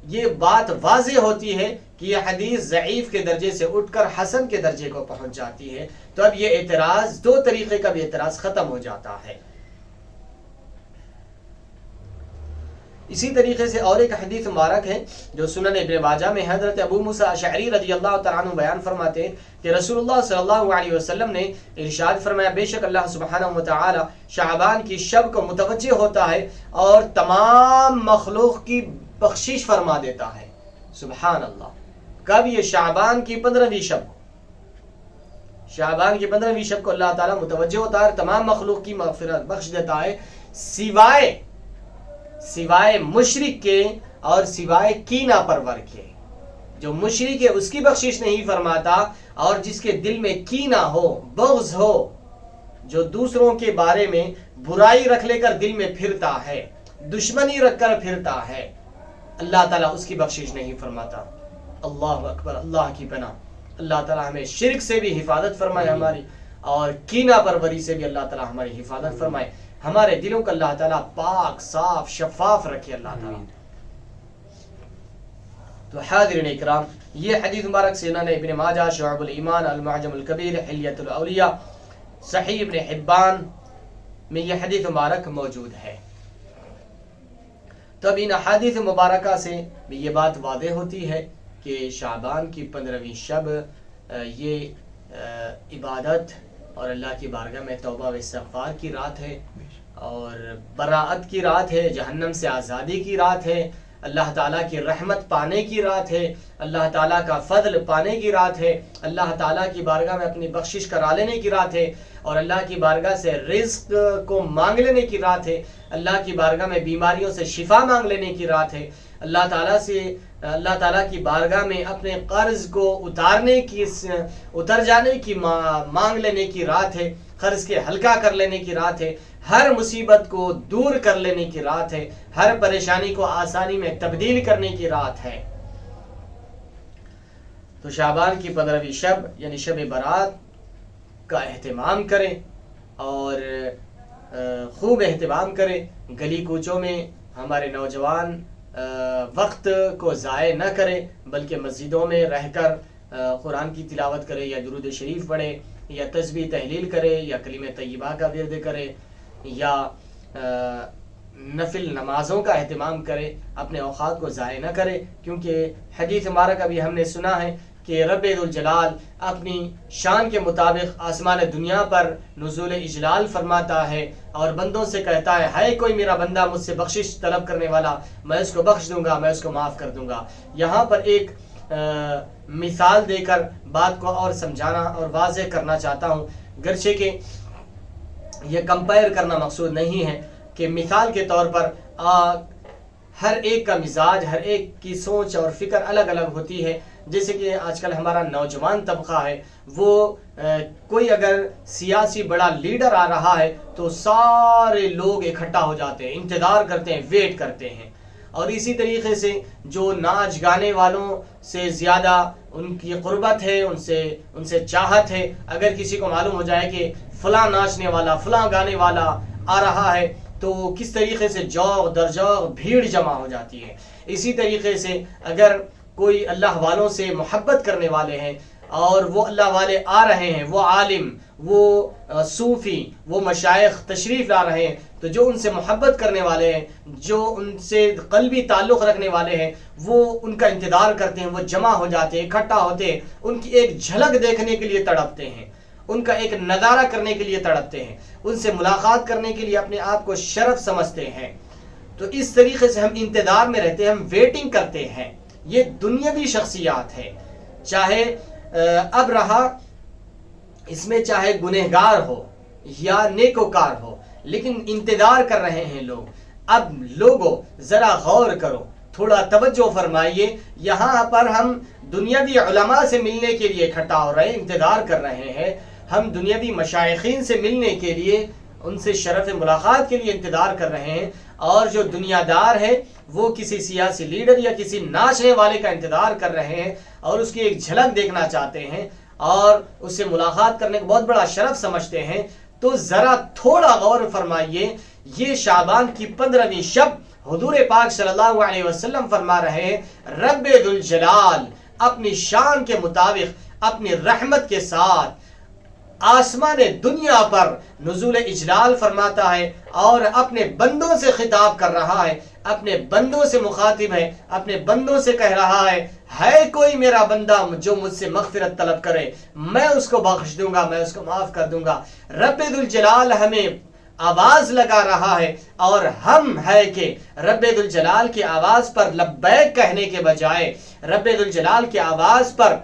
یہ بات واضح ہوتی ہے کہ یہ حدیث ضعیف کے درجے سے اٹھ کر حسن کے درجے کو پہنچ جاتی ہے. تو اب یہ اعتراض دو طریقے کا بھی اعتراض ختم ہو جاتا ہے. اسی طریقے سے اور ایک حدیث مبارک ہے جو سنن ابن ماجہ میں حضرت ابو موسیٰ اشعری رضی اللہ تعالیٰ عنہ بیان فرماتے ہیں کہ رسول اللہ صلی اللہ علیہ وسلم نے ارشاد فرمایا بے شک اللہ سبحانہ وتعالی شعبان کی شب کو متوجہ ہوتا ہے اور تمام مخلوق کی بخشش فرما دیتا ہے. سبحان اللہ. کب؟ یہ شعبان کی 15ویں شب کو، شعبان کی 15ویں شب کو اللہ تعالیٰ متوجہ ہوتا ہے اور تمام مخلوق کی مغفرت بخش دیتا ہے سوائے مشرک کے اور سوائے کینہ پرور کے. جو مشرک ہے اس کی بخشش نہیں فرماتا اور جس کے دل میں کینہ ہو، بغض ہو، جو دوسروں کے بارے میں برائی رکھ لے کر دل میں پھرتا ہے دشمنی رکھ کر پھرتا ہے، اللہ تعالیٰ اس کی بخشش نہیں فرماتا۔ اللہ اکبر، اللہ کی پناہ۔ اللہ تعالیٰ ہمیں شرک سے بھی حفاظت فرمائے ہماری، اور کینہ پروری سے بھی اللہ تعالیٰ ہماری حفاظت فرمائے، ہمارے دلوں کو اللہ تعالیٰ پاک صاف شفاف رکھے اللہ تعالیٰ۔ تو حاضرین اکرام، یہ حدیث مبارک سنن ابن ماجہ، شعب الایمان، المعجم الکبیر، حلیۃ الاولیاء، صحیح ابن حبان میں یہ حدیث مبارک موجود ہے۔ تو اب ان حدیث مبارکہ سے یہ بات واضح ہوتی ہے کہ شعبان کی 15ویں شب یہ عبادت اور اللہ کی بارگاہ میں توبہ و استغفار کی رات ہے، اور براءت کی رات ہے، جہنم سے آزادی کی رات ہے، اللہ تعالیٰ کی رحمت پانے کی رات ہے، اللہ تعالیٰ کا فضل پانے کی رات ہے، اللہ تعالیٰ کی بارگاہ میں اپنی بخشش کرا لینے کی رات ہے، اور اللہ کی بارگاہ سے رزق کو مانگ لینے کی رات ہے، اللہ کی بارگاہ میں بیماریوں سے شفا مانگ لینے کی رات ہے، اللہ تعالیٰ کی بارگاہ میں اپنے قرض کو اتر جانے کی مانگ لینے کی رات ہے، قرض کے ہلکا کر لینے کی رات ہے، ہر مصیبت کو دور کر لینے کی رات ہے، ہر پریشانی کو آسانی میں تبدیل کرنے کی رات ہے۔ تو شعبان کی 15ویں شب یعنی شب برات کا اہتمام کریں، اور خوب اہتمام کریں۔ گلی کوچوں میں ہمارے نوجوان وقت کو ضائع نہ کریں، بلکہ مسجدوں میں رہ کر قرآن کی تلاوت کرے، یا درود شریف پڑھے، یا تسبیح تحلیل کرے، یا کلمہ طیبہ کا ورد کرے، یا نفل نمازوں کا اہتمام کرے، اپنے اوقات کو ضائع نہ کرے، کیونکہ حدیث مبارک ابھی ہم نے سنا ہے کہ رب ذوالجلال اپنی شان کے مطابق آسمان دنیا پر نزول اجلال فرماتا ہے، اور بندوں سے کہتا ہے کوئی میرا بندہ مجھ سے بخشش طلب کرنے والا، میں اس کو بخش دوں گا، میں اس کو معاف کر دوں گا۔ یہاں پر ایک مثال دے کر بات کو اور سمجھانا اور واضح کرنا چاہتا ہوں، گرچہ کہ یہ کمپیئر کرنا مقصود نہیں ہے، کہ مثال کے طور پر ہر ایک کا مزاج، ہر ایک کی سوچ اور فکر الگ الگ ہوتی ہے۔ جیسے کہ آج کل ہمارا نوجوان طبقہ ہے، وہ کوئی اگر سیاسی بڑا لیڈر آ رہا ہے تو سارے لوگ اکٹھا ہو جاتے ہیں، انتظار کرتے ہیں، ویٹ کرتے ہیں، اور اسی طریقے سے جو ناچ گانے والوں سے زیادہ ان کی قربت ہے، ان سے چاہت ہے، اگر کسی کو معلوم ہو جائے کہ فلاں ناچنے والا، فلاں گانے والا آ رہا ہے، تو کس طریقے سے جوق در جوق بھیڑ جمع ہو جاتی ہے۔ اسی طریقے سے اگر کوئی اللہ والوں سے محبت کرنے والے ہیں اور وہ اللہ والے آ رہے ہیں، وہ عالم، وہ صوفی، وہ مشائخ تشریف لا رہے ہیں، تو جو ان سے محبت کرنے والے ہیں، جو ان سے قلبی تعلق رکھنے والے ہیں، وہ ان کا انتظار کرتے ہیں، وہ جمع ہو جاتے ہیں، اکٹھا ہوتے ہیں، ان کی ایک جھلک دیکھنے کے لیے تڑپتے ہیں، ان کا ایک نظارہ کرنے کے لیے تڑپتے ہیں، ان سے ملاقات کرنے کے لیے اپنے آپ کو شرف سمجھتے ہیں۔ تو اس طریقے سے ہم انتظار میں رہتے ہیں، ہم ویٹنگ کرتے ہیں۔ یہ دنیاوی شخصیات ہے، چاہے اب رہا اس میں چاہے گنہگار ہو یا نیکوکار ہو، لیکن انتظار کر رہے ہیں لوگ۔ اب لوگوں ذرا غور کرو، تھوڑا توجہ فرمائیے، یہاں پر ہم دنیاوی علماء سے ملنے کے لیے اکٹھا ہو رہے ہیں، انتظار کر رہے ہیں، ہم دنیاوی مشائخین سے ملنے کے لیے، ان سے شرف ملاقات کے لیے انتظار کر رہے ہیں، اور جو دنیا دار ہے وہ کسی سیاسی لیڈر یا کسی ناچنے والے کا انتظار کر رہے ہیں، اور اس کی ایک جھلک دیکھنا چاہتے ہیں، اور اس سے ملاقات کرنے کو بہت بڑا شرف سمجھتے ہیں۔ تو ذرا تھوڑا غور فرمائیے، یہ شعبان کی 15ویں شب حضور پاک صلی اللہ علیہ وسلم فرما رہے ہیں، رب ذوالجلال اپنی شان کے مطابق اپنی رحمت کے ساتھ آسمان دنیا پر نزول اجلال فرماتا ہے، اور اپنے بندوں سے خطاب کر رہا ہے، اپنے بندوں سے مخاطب ہے، اپنے بندوں سے کہہ رہا ہے کوئی میرا بندہ جو مجھ سے مغفرت طلب کرے، میں اس کو بخش دوں گا، میں اس کو معاف کر دوں گا۔ رب ذوالجلال ہمیں آواز لگا رہا ہے، اور ہم ہے کہ رب ذوالجلال کی آواز پر لبیک کہنے کے بجائے، رب ذوالجلال کی آواز پر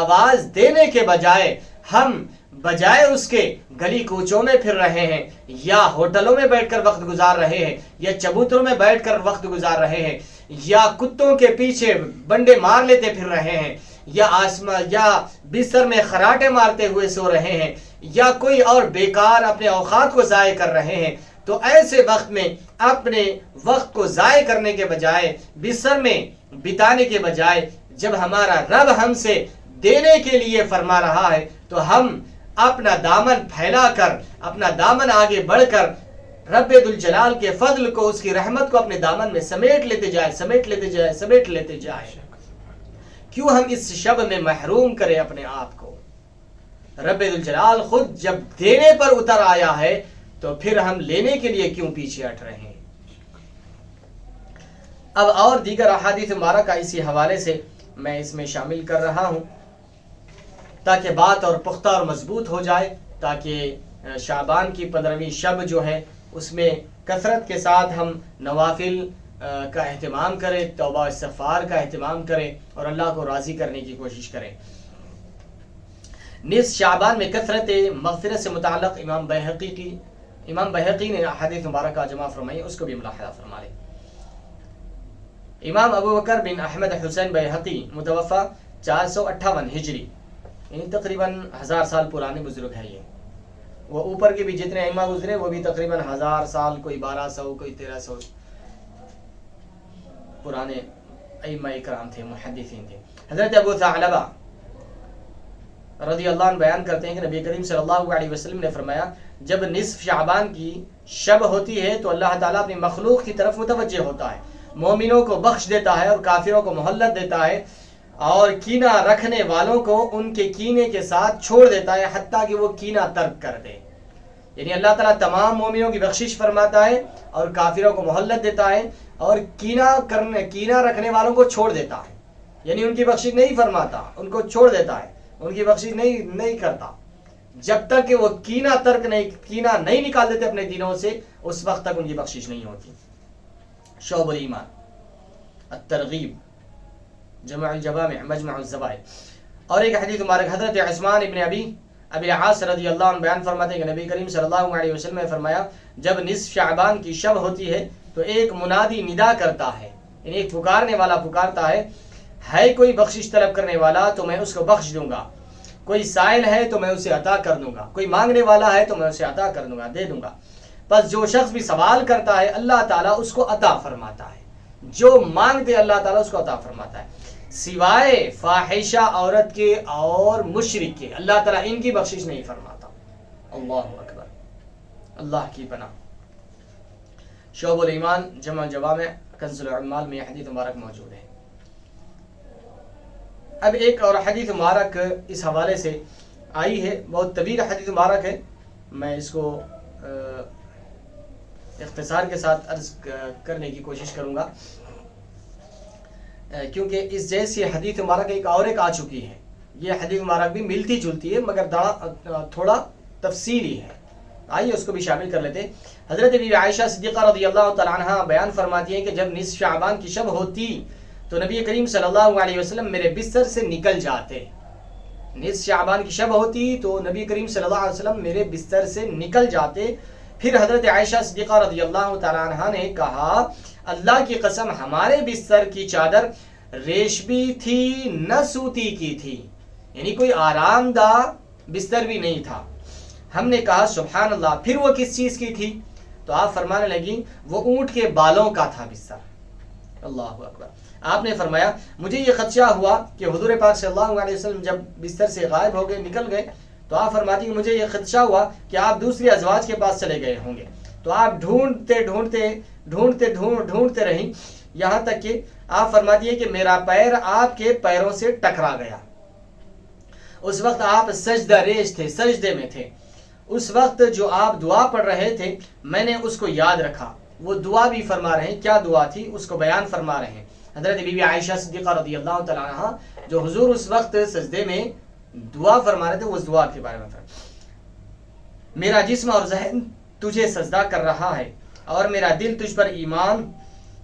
آواز دینے کے بجائے، ہم بجائے اس کے گلی کوچوں میں پھر رہے ہیں، یا ہوٹلوں میں بیٹھ کر وقت گزار رہے ہیں، یا چبوتروں میں بیٹھ کر وقت گزار رہے ہیں، یا کتوں کے پیچھے بنڈے مار لیتے پھر رہے ہیں، یا بستر میں خراٹے مارتے ہوئے سو رہے ہیں، یا کوئی اور بیکار اپنے اوقات کو ضائع کر رہے ہیں، تو ایسے وقت میں اپنے وقت کو ضائع کرنے کے بجائے، بستر میں بتانے کے بجائے، جب ہمارا رب ہم سے دینے کے لیے فرما رہا ہے تو ہم اپنا دامن پھیلا کر، اپنا دامن آگے بڑھ کر رب ذوالجلال کے فضل کو، اس کی رحمت کو اپنے دامن میں سمیٹ لیتے جائیں. کیوں ہم اس شب میں محروم کریں اپنے آپ کو؟ رب ذوالجلال خود جب دینے پر اتر آیا ہے تو پھر ہم لینے کے لیے کیوں پیچھے ہٹ رہے ہیں؟ اب اور دیگر احادیث مبارکہ اسی حوالے سے میں اس میں شامل کر رہا ہوں تاکہ بات اور پختہ اور مضبوط ہو جائے، تاکہ شعبان کی 15ویں شب جو ہے اس میں کثرت کے ساتھ ہم نوافل کا اہتمام کریں، توبہ استغفار کا اہتمام کریں اور اللہ کو راضی کرنے کی کوشش کریں. نصف شعبان میں کثرت مغفرت سے متعلق امام بہقی نے احادیث مبارکہ جمع فرمائی، اس کو بھی ملاحظہ فرما لیں. امام ابو بکر بن احمد حسین بہقی متوفى 458 ہجری، یعنی تقریباً 1000 سال پرانے بزرگ ہے. یہ وہ اوپر کے بھی جتنے ائمہ گزرے وہ بھی تقریباً 1000 سال، کوئی 1200 کوئی 1300 پرانے ائمہ اکرام تھے، محدثین تھے. حضرت ابو ثعلبہ رضی اللہ عنہ بیان کرتے ہیں کہ نبی کریم صلی اللہ علیہ وسلم نے فرمایا جب نصف شعبان کی شب ہوتی ہے تو اللہ تعالیٰ اپنی مخلوق کی طرف متوجہ ہوتا ہے، مومنوں کو بخش دیتا ہے اور کافروں کو مہلت دیتا ہے، اور کینہ رکھنے والوں کو ان کے کینے کے ساتھ چھوڑ دیتا ہے حتیٰ کہ وہ کینہ ترک کر دے. یعنی اللہ تعالیٰ تمام مومنوں کی بخشش فرماتا ہے اور کافروں کو مہلت دیتا ہے اور کینہ رکھنے والوں کو چھوڑ دیتا ہے. یعنی ان کی بخشش نہیں فرماتا، ان کو چھوڑ دیتا ہے، ان کی بخشش نہیں کرتا. جب تک کہ وہ کینہ نہیں نکال دیتے اپنے دلوں سے، اس وقت تک ان کی بخشش نہیں ہوتی. شعب الایمان الترغیب جمع الجوامع مجمع الزوائد. اور ایک حدیث مبارک حضرت عثمان ابن ابی العاص رضی اللہ عنہ بیان فرماتے ہیں کہ نبی کریم صلی اللہ علیہ وسلم نے فرمایا جب نصف شعبان کی شب ہوتی ہے تو ایک منادی ندا کرتا ہے، یعنی ایک پکارنے والا پکارتا ہے کوئی بخشش طلب کرنے والا تو میں اس کو بخش دوں گا، کوئی سائل ہے تو میں اسے عطا کر دوں گا، کوئی مانگنے والا ہے تو میں اسے عطا کر دوں گا، دے دوں گا. پس جو شخص بھی سوال کرتا ہے اللہ تعالیٰ اس کو عطا فرماتا ہے، جو مانگتے اللہ تعالیٰ اس کو عطا فرماتا ہے، سوائے فاحشہ عورت کے اور مشرک کے اللہ تعالیٰ ان کی بخشش نہیں فرماتا. اللہ اکبر، اللہ کی پناہ. شعب الایمان جمع الجوامع کنز العمال میں حدیث مبارک موجود ہے. اب ایک اور حدیث مبارک اس حوالے سے آئی ہے، بہت طویل حدیث مبارک ہے، میں اس کو اختصار کے ساتھ عرض کرنے کی کوشش کروں گا کیونکہ اس جیسی حدیث مبارک ایک آ چکی ہے. یہ حدیث مبارک بھی ملتی جلتی ہے مگر تھوڑا تفصیلی ہے. آئیے اس کو بھی شامل کر لیتے. حضرت بی بی عائشہ صدیقہ رضی اللہ تعالیٰ عنہ بیان فرماتی ہیں کہ جب نصف شعبان کی شب ہوتی تو نبی کریم صلی اللہ علیہ وسلم میرے بستر سے نکل جاتے. نصف شعبان کی شب ہوتی تو نبی کریم صلی اللہ علیہ وسلم میرے بستر سے نکل جاتے. پھر حضرت عائشہ صدیقہ رضی اللہ تعالیٰ عنہ نے کہا اللہ کی قسم ہمارے بستر کی چادر ریشمی تھی نہ سوتی کی تھی، یعنی کوئی آرام دہ بستر بھی نہیں تھا. ہم نے کہا سبحان اللہ، پھر وہ کس چیز کی تھی؟ تو آپ فرمانے لگی وہ اونٹ کے بالوں کا تھا بستر. اللہ اکبر. آپ نے فرمایا مجھے یہ خدشہ ہوا کہ حضور پاک صلی اللہ علیہ وسلم جب بستر سے غائب ہو گئے، نکل گئے، تو آپ فرماتی کہ مجھے یہ خدشہ ہوا کہ آپ دوسری ازواج کے پاس چلے گئے ہوں گے. تو آپ ڈھونڈتے رہیں یہاں تک کہ آپ فرماتی ہیں کہ میرا پیر آپ کے پیروں سے ٹکرا گیا. اس وقت آپ سجدہ ریز تھے، سجدے میں تھے. اس وقت جو آپ دعا پڑھ رہے تھے میں نے اس کو یاد رکھا. وہ دعا بھی فرما رہے ہیں، کیا دعا تھی اس کو بیان فرما رہے ہیں. حضرت بی بی عائشہ صدیقہ رضی اللہ تعالیٰ عنہ جو حضور اس وقت سجدے میں دعا فرما رہے تھے، اس دعا کے بارے میں میرا جسم اور ذہن تجھے سجدہ کر رہا ہے اور میرا دل تجھ پر ایمان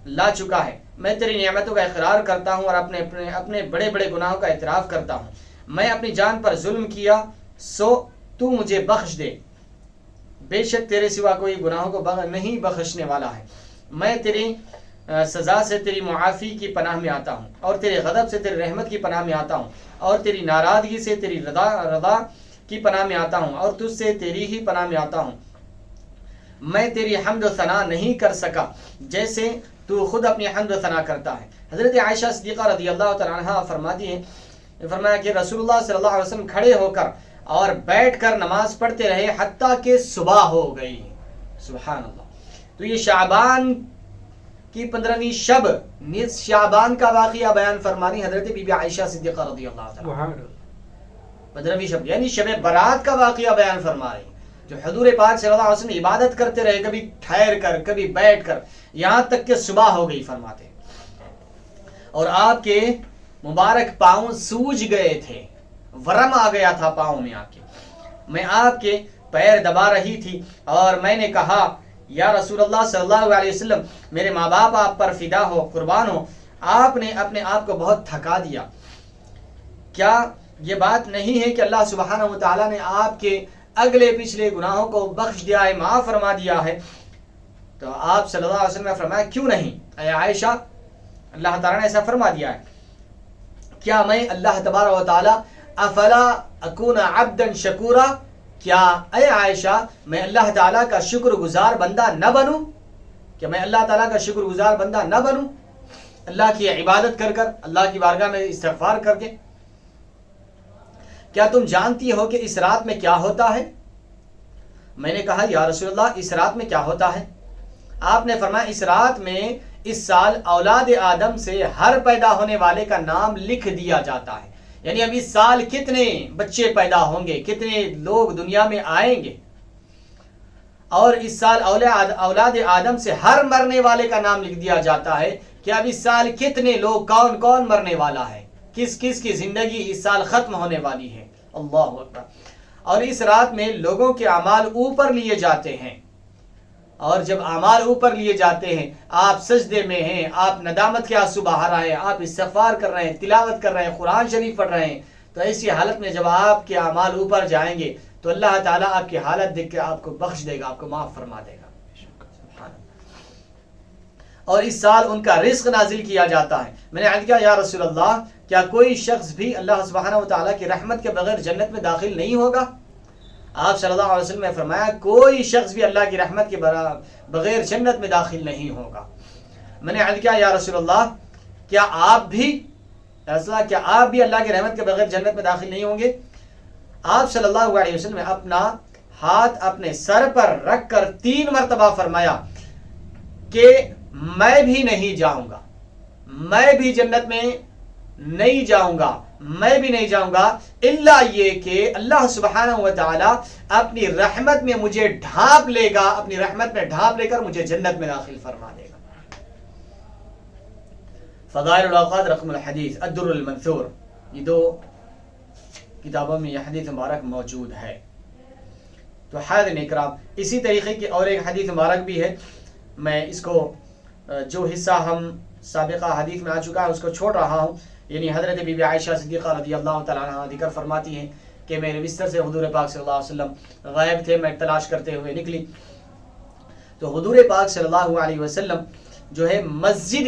لا چکا ہے. میں تیری نعمتوں کا اقرار کرتا ہوں اور اپنے بڑے بڑے گناہوں کا اعتراف کرتا ہوں. میں اپنی جان پر ظلم کیا سو تو مجھے بخش دے. بے شک تیرے سوا کوئی گناہوں کو نہیں بخشنے والا ہے. میں تیری سزا سے تیری معافی کی پناہ میں آتا ہوں اور تیرے غضب سے تیری رحمت کی پناہ میں آتا ہوں اور تیری ناراضگی سے تیری رضا کی پناہ میں آتا ہوں اور تجھ سے تیری ہی پناہ میں آتا ہوں. میں تیری حمد و ثنا نہیں کر سکا جیسے تو خود اپنی حمد و ثنا کرتا ہے۔ حضرت عائشہ صدیقہ رضی اللہ تعالیٰ عنہ فرماتی ہیں، فرمایا کہ رسول اللہ صلی اللہ علیہ وسلم کھڑے ہو کر اور بیٹھ کر نماز پڑھتے رہے حتیٰ کہ صبح ہو گئی۔ سبحان اللہ۔ تو یہ شعبان کی 15ویں شب، نصف شعبان کا واقعہ بیان فرمانی حضرت بی بی عائشہ صدیقہ رضی اللہ تعالیٰ عنہ۔ 15ویں شب یعنی شب برات کا واقعہ بیان فرما رہی، جو حضور پاک صلی اللہ علیہ وسلم عبادت کرتے رہے، کبھی ٹھہر کر کبھی بیٹھ کر، یہاں تک کہ صبح ہو گئی فرماتے ہیں۔ اور آپ کے مبارک پاؤں سوج گئے تھے، ورم آ گیا تھا پاؤں میں آپ کے۔ میں آپ کے پیر دبا رہی تھی اور میں نے کہا یا رسول اللہ صلی اللہ علیہ وسلم، میرے ماں باپ آپ پر فدا ہو، قربان ہو، آپ نے اپنے آپ کو بہت تھکا دیا۔ کیا یہ بات نہیں ہے کہ اللہ سبحانہ و تعالیٰ نے آپ کے اگلے پچھلے گناہوں کو بخش دیا ہے، معاف فرما دیا ہے؟ تو آپ صلی اللہ علیہ وسلم نے فرمایا کیوں نہیں اے عائشہ، اللہ تعالیٰ نے ایسا فرما دیا ہے، کیا میں اللہ تبارک و تعالیٰ افلا اکون عبدا شکورا، کیا اے عائشہ میں اللہ تعالیٰ کا شکر گزار بندہ نہ بنوں؟ کہ میں اللہ تعالیٰ کا شکر گزار بندہ نہ بنوں، اللہ کی عبادت کر کر، اللہ کی بارگاہ میں استغفار کر کے؟ کیا تم جانتی ہو کہ اس رات میں کیا ہوتا ہے؟ میں نے کہا یا رسول اللہ اس رات میں کیا ہوتا ہے؟ آپ نے فرمایا اس رات میں اس سال اولاد آدم سے ہر پیدا ہونے والے کا نام لکھ دیا جاتا ہے، یعنی اب اس سال کتنے بچے پیدا ہوں گے، کتنے لوگ دنیا میں آئیں گے، اور اس سال اولاد آدم سے ہر مرنے والے کا نام لکھ دیا جاتا ہے کہ اب اس سال کتنے لوگ، کون کون مرنے والا ہے، کس کس کی زندگی اس سال ختم ہونے والی ہے۔ اللہ اکبر۔ اور اس رات میں لوگوں کے اعمال اوپر لیے جاتے ہیں، اور جب اعمال اوپر لیے جاتے ہیں، آپ سجدے میں ہیں، آپ ندامت کے آنسو بہا رہے ہیں، آپ استغفار کر رہے ہیں، تلاوت کر رہے ہیں، قرآن شریف پڑھ رہے ہیں، تو ایسی حالت میں جب آپ کے اعمال اوپر جائیں گے تو اللہ تعالیٰ آپ کی حالت دیکھ کے آپ کو بخش دے گا، آپ کو معاف فرما دے گا۔ اور اس سال ان کا رزق نازل کیا جاتا ہے۔ میں نے عرض کیا یا رسول اللہ، کیا کوئی شخص بھی اللہ سبحانہ و تعالیٰ کی رحمت کے بغیر جنت میں داخل نہیں ہوگا؟ آپ صلی اللہ علیہ وسلم نے فرمایا کوئی شخص بھی اللہ کی رحمت کے بغیر جنت میں داخل نہیں ہوگا۔ میں نے عرض کیا یا رسول اللہ، کیا آپ بھی اللہ کی رحمت کے بغیر جنت میں داخل نہیں ہوں گے؟ آپ صلی اللہ علیہ وسلم نے اپنا ہاتھ اپنے سر پر رکھ کر 3 مرتبہ فرمایا کہ میں بھی نہیں جاؤں گا، میں بھی جنت میں نہیں جاؤں گا، میں بھی نہیں جاؤں گا، الا یہ کہ اللہ سبحانہ و تعالی اپنی رحمت میں مجھے ڈھانپ لے گا، اپنی رحمت میں ڈھانپ لے کر مجھے جنت میں داخل فرما دے گا۔ فضائل الاوقات رقم الحدیث الدر المنثور، یہ 2 کتابوں میں یہ حدیث مبارک موجود ہے۔ تو حاضرین اکرام، اسی طریقے کی اور ایک حدیث مبارک بھی ہے، میں اس کو جو حصہ ہم سابقہ حدیث میں آ چکا ہے اس کو چھوڑ رہا ہوں، یعنی حضرت بی بی عائشہ صدیقہ رضی اللہ تعالیٰ عنہ ذکر فرماتی ہیں کہ میرے بستر سے حضور پاک صلی اللہ علیہ وسلم غائب تھے، میں تلاش کرتے ہوئے نکلی تو حضور پاک صلی اللہ علیہ وسلم جو ہے مسجد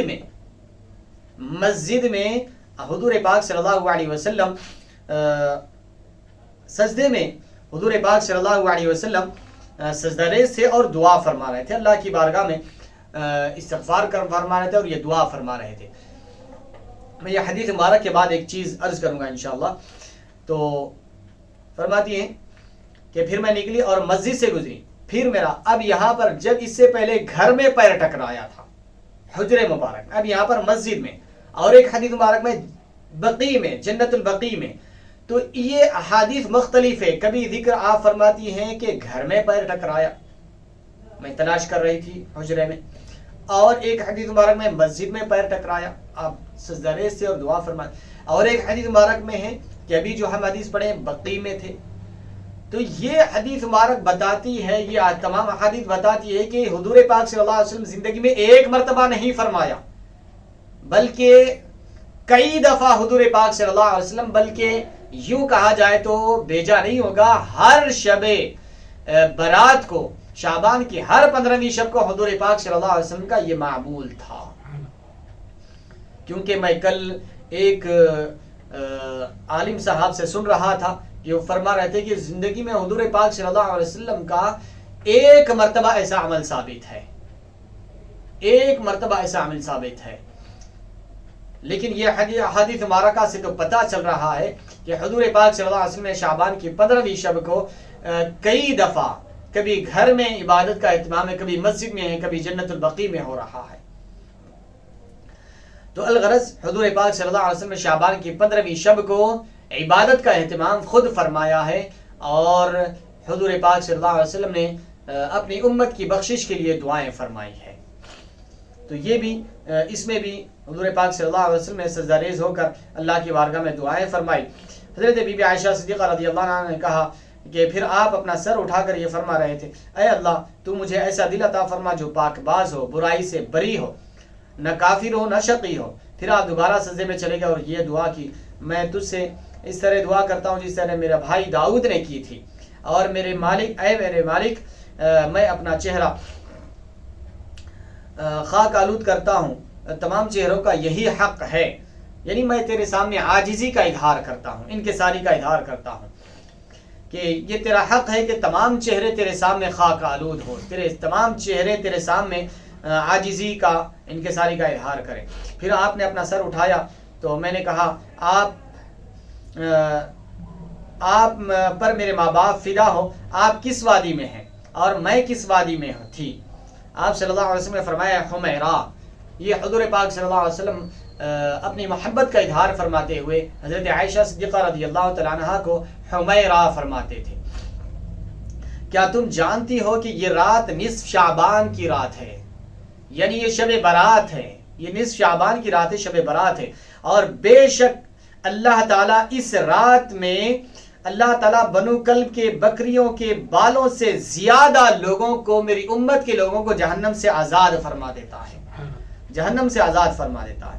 میں حضور پاک صلی اللہ علیہ وسلم سجدے میں حضور پاک صلی اللہ علیہ وسلم سجدہ ریز تھے اور دعا فرما رہے تھے، اللہ کی بارگاہ میں استغفار فرما رہے تھے اور یہ دعا فرما رہے تھے۔ میں یہ حدیث مبارک کے بعد ایک چیز عرض کروں گا انشاءاللہ۔ تو فرماتی ہیں کہ پھر میں نکلی اور مسجد سے گزری، پھر میرا اب یہاں پر جب اس سے پہلے گھر میں پیر ٹکرایا تھا حجر مبارک، اب یہاں پر مسجد میں، اور ایک حدیث مبارک میں بقیع میں، جنت البقیع میں، تو یہ احادیث مختلف ہے۔ کبھی ذکر آپ فرماتی ہیں کہ گھر میں پیر ٹکرایا، میں تلاش کر رہی تھی حجرے میں، اور ایک حدیث مبارک میں مسجد میں پیر ٹکرایا، آپ سجدہ ریز سے اور دعا فرمائے، اور ایک حدیث مبارک میں ہے کہ ابھی جو ہم حدیث پڑھے بقیع میں تھے۔ تو یہ حدیث مبارک بتاتی ہے، یہ تمام حدیث بتاتی ہے کہ حضور پاک صلی اللہ علیہ وسلم زندگی میں ایک مرتبہ نہیں فرمایا، بلکہ کئی دفعہ حضور پاک صلی اللہ علیہ وسلم، بلکہ یوں کہا جائے تو بیجا نہیں ہوگا، ہر شب برات کو، شعبان کی ہر 15ویں شب کو حضور پاک صلی اللہ علیہ وسلم کا یہ معمول تھا۔ کیونکہ میں کل ایک عالم صاحب سے سن رہا تھا کہ وہ فرما رہے تھے کہ زندگی میں حضور پاک صلی اللہ علیہ وسلم کا ایک مرتبہ ایسا عمل ثابت ہے، ایک مرتبہ ایسا عمل ثابت ہے، لیکن یہ حدیث مبارکہ سے تو پتہ چل رہا ہے کہ حضور پاک صلی اللہ علیہ وسلم نے شعبان کی 15ویں شب کو کئی دفعہ کبھی گھر میں عبادت کا اہتمام ہے، کبھی مسجد میں ہے، کبھی جنت البقیع میں ہو رہا ہے۔ تو الغرض حضور پاک صلی اللہ علیہ وسلم نے شعبان کی 15ویں شب کو عبادت کا اہتمام خود فرمایا ہے، اور حضور پاک صلی اللہ علیہ وسلم نے اپنی امت کی بخشش کے لیے دعائیں فرمائی ہے۔ تو یہ بھی اس میں بھی حضور پاک صلی اللہ علیہ وسلم نے سجدہ ریز ہو کر اللہ کی بارگاہ میں دعائیں فرمائی۔ حضرت بی بی عائشہ صدیقہ رضی اللہ عنہا نے کہا کہ پھر آپ اپنا سر اٹھا کر یہ فرما رہے تھے، اے اللہ تو مجھے ایسا دل عطا فرما جو پاک باز ہو، برائی سے بری ہو، نہ کافر ہو نہ شقی ہو۔ پھر آپ دوبارہ سجدے میں چلے گئے اور یہ دعا کی، میں تجھ سے اس طرح دعا کرتا ہوں جس طرح میرا بھائی داؤد نے کی تھی، اور میرے مالک، اے میرے مالک میں اپنا چہرہ خاک آلود کرتا ہوں، تمام چہروں کا یہی حق ہے، یعنی میں تیرے سامنے عاجزی کا اظہار کرتا ہوں، انکساری کا اظہار کرتا ہوں کہ یہ تیرا حق ہے کہ تمام چہرے تیرے سامنے خاک آلود ہو، تیرے تمام چہرے تیرے سامنے عاجزی کا، انکساری کا اظہار کریں۔ پھر آپ نے اپنا سر اٹھایا تو میں نے کہا آپ پر میرے ماں باپ فدا ہو، آپ کس وادی میں ہیں اور میں کس وادی میں تھی؟ آپ صلی اللہ علیہ وسلم نے فرمایا حمیرہ۔ یہ حضور پاک صلی اللہ علیہ وسلم اپنی محبت کا اظہار فرماتے ہوئے حضرت عائشہ صدیقہ رضی اللہ تعالیٰ عنہا کو حمیرہ فرماتے تھے۔ کیا تم جانتی ہو کہ یہ رات نصف شعبان کی رات ہے، یعنی یہ شب برات ہے، یہ نصف شعبان کی رات ہے، شب برات ہے، اور بے شک اللہ تعالیٰ اس رات میں اللہ تعالیٰ بنو کلب کے بکریوں کے بالوں سے زیادہ لوگوں کو، میری امت کے لوگوں کو جہنم سے آزاد فرما دیتا ہے، جہنم سے آزاد فرما دیتا ہے۔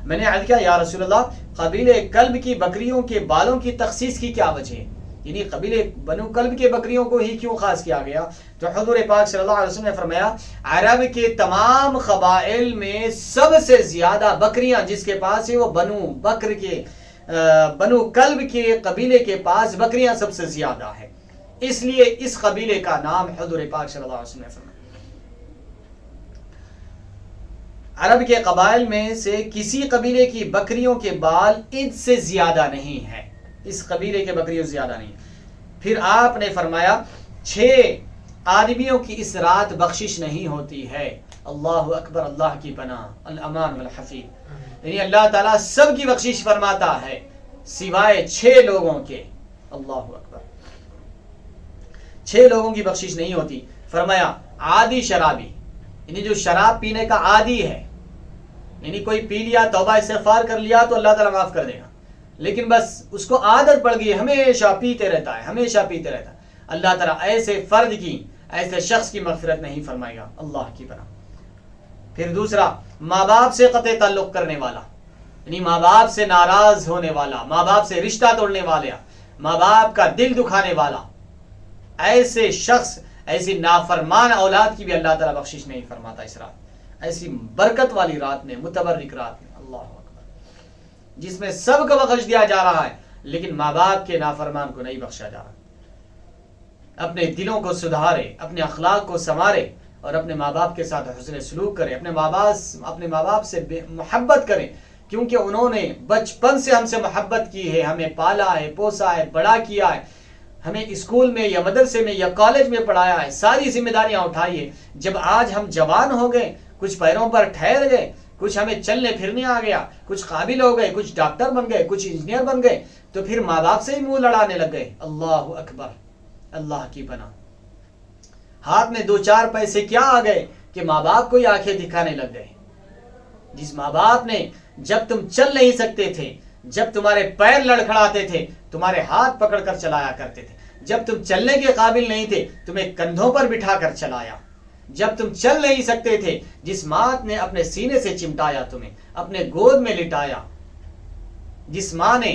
میں نے عرض کیا یا رسول اللہ، قبیلہ کلب کی بکریوں کے بالوں کی تخصیص کی کیا وجہ ہے؟ یعنی قبیلہ بنو کلب کے بکریوں کو ہی کیوں خاص کیا گیا؟ تو حضور پاک صلی اللہ علیہ وسلم نے فرمایا عرب کے تمام قبائل میں سب سے زیادہ بکریاں جس کے پاس ہے وہ بنو کلب کے قبیلے کے پاس بکریاں سب سے زیادہ ہے، اس لیے اس قبیلے کا نام حضور پاک صلی اللہ علیہ وسلم نے فرمایا۔ عرب کے قبائل میں سے کسی قبیلے کی بکریوں کے بال ان سے زیادہ نہیں ہے، اس قبیلے کے بکریوں سے زیادہ نہیں۔ پھر آپ نے فرمایا 6 آدمیوں کی اس رات بخشش نہیں ہوتی ہے۔ اللہ اکبر، اللہ کی پناہ، الامان والحفیظ، یعنی اللہ تعالیٰ سب کی بخشش فرماتا ہے سوائے 6 لوگوں کے۔ اللہ اکبر، 6 لوگوں کی بخشش نہیں ہوتی۔ فرمایا عادی شرابی، یعنی جو شراب پینے کا عادی ہے، یعنی کوئی پی لیا، توبہ استغفار کر لیا تو اللہ تعالیٰ معاف کر دے گا، لیکن بس اس کو عادت پڑ گئی، ہمیشہ پیتے رہتا ہے، ہمیشہ پیتے رہتا ہے، اللہ تعالیٰ ایسے فرد کی، ایسے شخص کی مغفرت نہیں فرمائے گا، اللہ کی پناہ۔ پھر دوسرا، ماں باپ سے قطع تعلق کرنے والا، یعنی ماں باپ سے ناراض ہونے والا، ماں باپ سے رشتہ توڑنے والا، ماں باپ کا دل دکھانے والا، ایسے شخص، ایسی نافرمان اولاد کی بھی اللہ تعالیٰ بخشش نہیں فرماتا اس رات، ایسی برکت والی رات میں، متبرک رات میں، اللہ اکبر، جس میں سب کو بخش دیا جا رہا ہے لیکن ماں باپ کے نافرمان کو نہیں بخشا جا رہا۔ اپنے دلوں کو سدھارے، اپنے اخلاق کو سنوارے اور اپنے ماں باپ کے ساتھ حسن سلوک کرے، اپنے ماں باپ سے محبت کریں، کیونکہ انہوں نے بچپن سے ہم سے محبت کی ہے، ہمیں پالا ہے، پوسا ہے، بڑا کیا ہے، ہمیں اسکول میں یا مدرسے میں یا کالج میں پڑھایا ہے، ساری ذمہ داریاں اٹھائی ہے۔ جب آج ہم جوان ہو گئے، کچھ پیروں پر ٹھہر گئے، کچھ ہمیں چلنے پھرنے آ گیا، کچھ قابل ہو گئے، کچھ ڈاکٹر بن گئے، کچھ انجینئر بن گئے، تو پھر ماں باپ سے ہی منہ لڑانے لگ گئے۔ اللہ اکبر، اللہ کی پناہ۔ ہاتھ میں 2-4 پیسے کیا آ گئے کہ ماں باپ کو ہی آنکھیں دکھانے لگ گئے۔ جس ماں باپ نے جب تم چل نہیں سکتے تھے، جب تمہارے پیر لڑکھڑاتے تھے، تمہارے ہاتھ پکڑ کر چلایا کرتے تھے، جب تم چلنے کے قابل نہیں تھے تمہیں کندھوں پر بٹھا کر چلایا، جب تم چل نہیں سکتے تھے جس ماں نے اپنے سینے سے چمٹایا، تمہیں اپنے گود میں لٹایا، جس ماں نے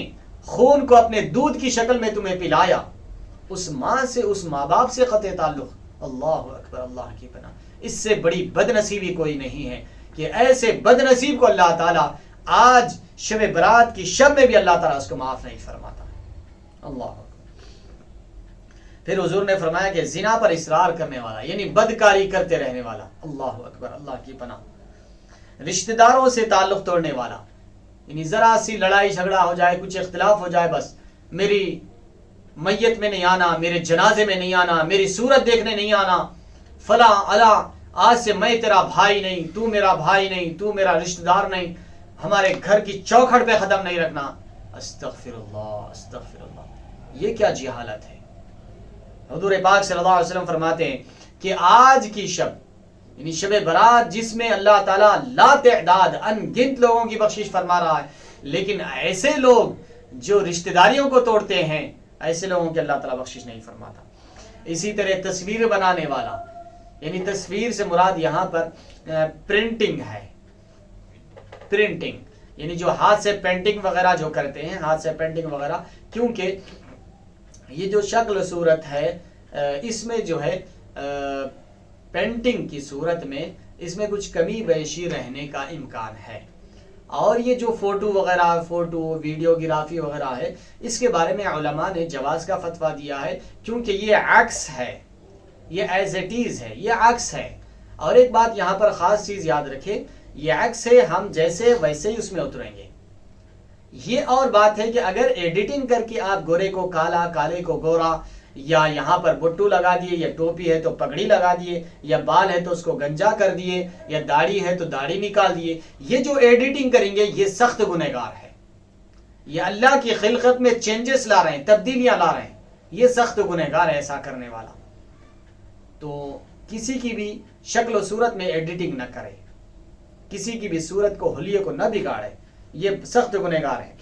خون کو اپنے دودھ کی شکل میں تمہیں پلایا، اس ماں سے، اس ماں باپ سے قطع تعلق، اللہ اکبر، اللہ کی پناہ، اس سے بڑی بد نصیبی کوئی نہیں ہے کہ ایسے بد نصیب کو اللہ تعالیٰ آج شب برات کی شب میں بھی اللہ تعالیٰ اس کو معاف نہیں فرماتا۔ اللہ اکبر۔ پھر حضور نے فرمایا کہ زنا پر اصرار کرنے والا یعنی بدکاری کرتے رہنے والا، اللہ اکبر، اللہ کی پناہ، رشتہ داروں سے تعلق توڑنے والا، یعنی ذرا سی لڑائی جھگڑا ہو جائے، کچھ اختلاف ہو جائے، بس میری میت میں نہیں آنا، میرے جنازے میں نہیں آنا، میری صورت دیکھنے نہیں آنا، فلاں اللہ، آج سے میں تیرا بھائی نہیں، تو میرا بھائی نہیں، تو میرا رشتہ دار نہیں، ہمارے گھر کی چوکھٹ پہ قدم نہیں رکھنا۔ استغفر اللہ، استغفر اللہ، یہ کیا جہالت ہے۔ حضور پاک صلی اللہ علیہ وسلم فرماتے ہیں کہ آج کی شب یعنی شب برات، جس میں اللہ تعالیٰ لا تعداد ان گنت لوگوں کی بخشش فرما رہا ہے، لیکن ایسے لوگ جو رشتہ داریوں کو توڑتے ہیں، ایسے لوگوں کی اللہ تعالیٰ بخشش نہیں فرماتا۔ اسی طرح تصویر بنانے والا، یعنی تصویر سے مراد یہاں پر پرنٹنگ ہے، پرنٹنگ یعنی جو ہاتھ سے پینٹنگ وغیرہ جو کرتے ہیں، ہاتھ سے پینٹنگ وغیرہ، کیونکہ یہ جو شکل و صورت ہے اس میں جو ہے پینٹنگ کی صورت میں اس میں کچھ کمی بیشی رہنے کا امکان ہے، اور یہ جو فوٹو وغیرہ، فوٹو ویڈیوگرافی وغیرہ ہے، اس کے بارے میں علماء نے جواز کا فتویٰ دیا ہے، کیونکہ یہ عکس ہے، یہ ایز اٹ از ہے، یہ عکس ہے۔ اور ایک بات یہاں پر خاص چیز یاد رکھے، یہ عکس ہے، ہم جیسے ویسے ہی اس میں اتریں گے۔ یہ اور بات ہے کہ اگر ایڈیٹنگ کر کے آپ گورے کو کالا، کالے کو گورا، یا یہاں پر بٹو لگا دیے، یا ٹوپی ہے تو پگڑی لگا دیے، یا بال ہے تو اس کو گنجا کر دیے، یا داڑھی ہے تو داڑھی نکال دیے، یہ جو ایڈیٹنگ کریں گے یہ سخت گنہگار ہے، یہ اللہ کی خلقت میں چینجز لا رہے ہیں، تبدیلیاں لا رہے ہیں، یہ سخت گنہگار ہے ایسا کرنے والا۔ تو کسی کی بھی شکل و صورت میں ایڈیٹنگ نہ کرے، کسی کی بھی صورت کو، حلیے کو نہ بگاڑے، یہ سخت گنہگار ہے۔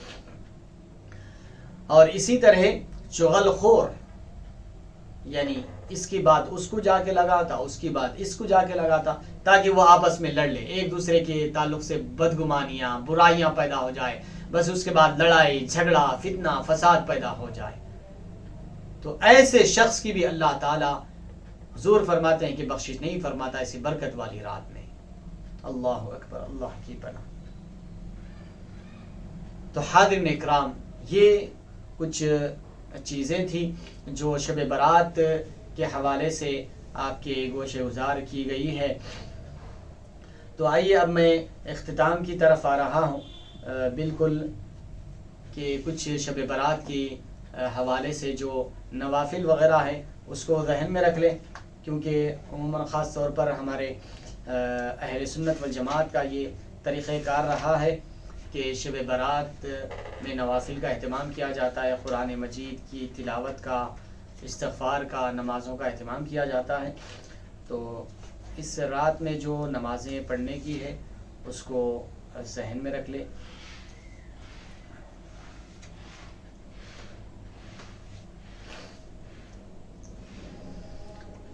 اور اسی طرح چغل خور، یعنی اس کی بات اس کو جا کے لگاتا، اس کی بات اس کو جا کے لگاتا، تاکہ وہ آپس میں لڑ لے، ایک دوسرے کے تعلق سے بدگمانیاں، برائیاں پیدا ہو جائے، بس اس کے بعد لڑائی جھگڑا فتنہ فساد پیدا ہو جائے۔ تو ایسے شخص کی بھی اللہ تعالیٰ حضور فرماتے ہیں کہ بخشش نہیں فرماتا ایسی برکت والی رات میں۔ اللہ اکبر، اللہ کی پناہ۔ تو حاضرین اکرام، یہ کچھ چیزیں تھیں جو شب برات کے حوالے سے آپ کے گوشے گزار کی گئی ہے۔ تو آئیے اب میں اختتام کی طرف آ رہا ہوں، بالکل کہ کچھ شب برات کی حوالے سے جو نوافل وغیرہ ہیں اس کو ذہن میں رکھ لیں، کیونکہ عموماً خاص طور پر ہمارے اہل سنت والجماعت کا یہ طریقہ کار رہا ہے کہ شب برات میں نوافل کا اہتمام کیا جاتا ہے، قرآن مجید کی تلاوت کا، استغفار کا، نمازوں کا اہتمام کیا جاتا ہے۔ تو اس رات میں جو نمازیں پڑھنے کی ہے اس کو ذہن میں رکھ لیں۔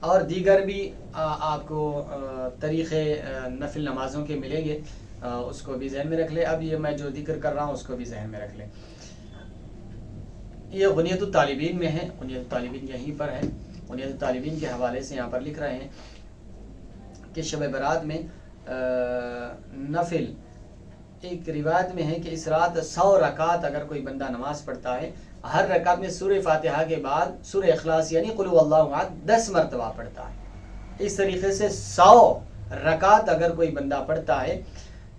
اور دیگر بھی آپ کو طریقے نفل نمازوں کے ملیں گے، اس کو بھی ذہن میں رکھ لیں۔ اب یہ میں جو ذکر کر رہا ہوں اس کو بھی ذہن میں رکھ لیں۔ یہ غنیۃ الطالبین میں ہے، غنیۃ الطالبین یہیں پر ہے، غنیۃ الطالبین کے حوالے سے یہاں پر لکھ رہے ہیں کہ شب برات میں نفل، ایک روایت میں ہے کہ اس رات 100 رکعت اگر کوئی بندہ نماز پڑھتا ہے، ہر رکعت میں سورہ فاتحہ کے بعد سورہ اخلاص یعنی قل هو اللہ احد 10 مرتبہ پڑھتا ہے۔ اس طریقے سے 100 رکعت اگر کوئی بندہ پڑھتا ہے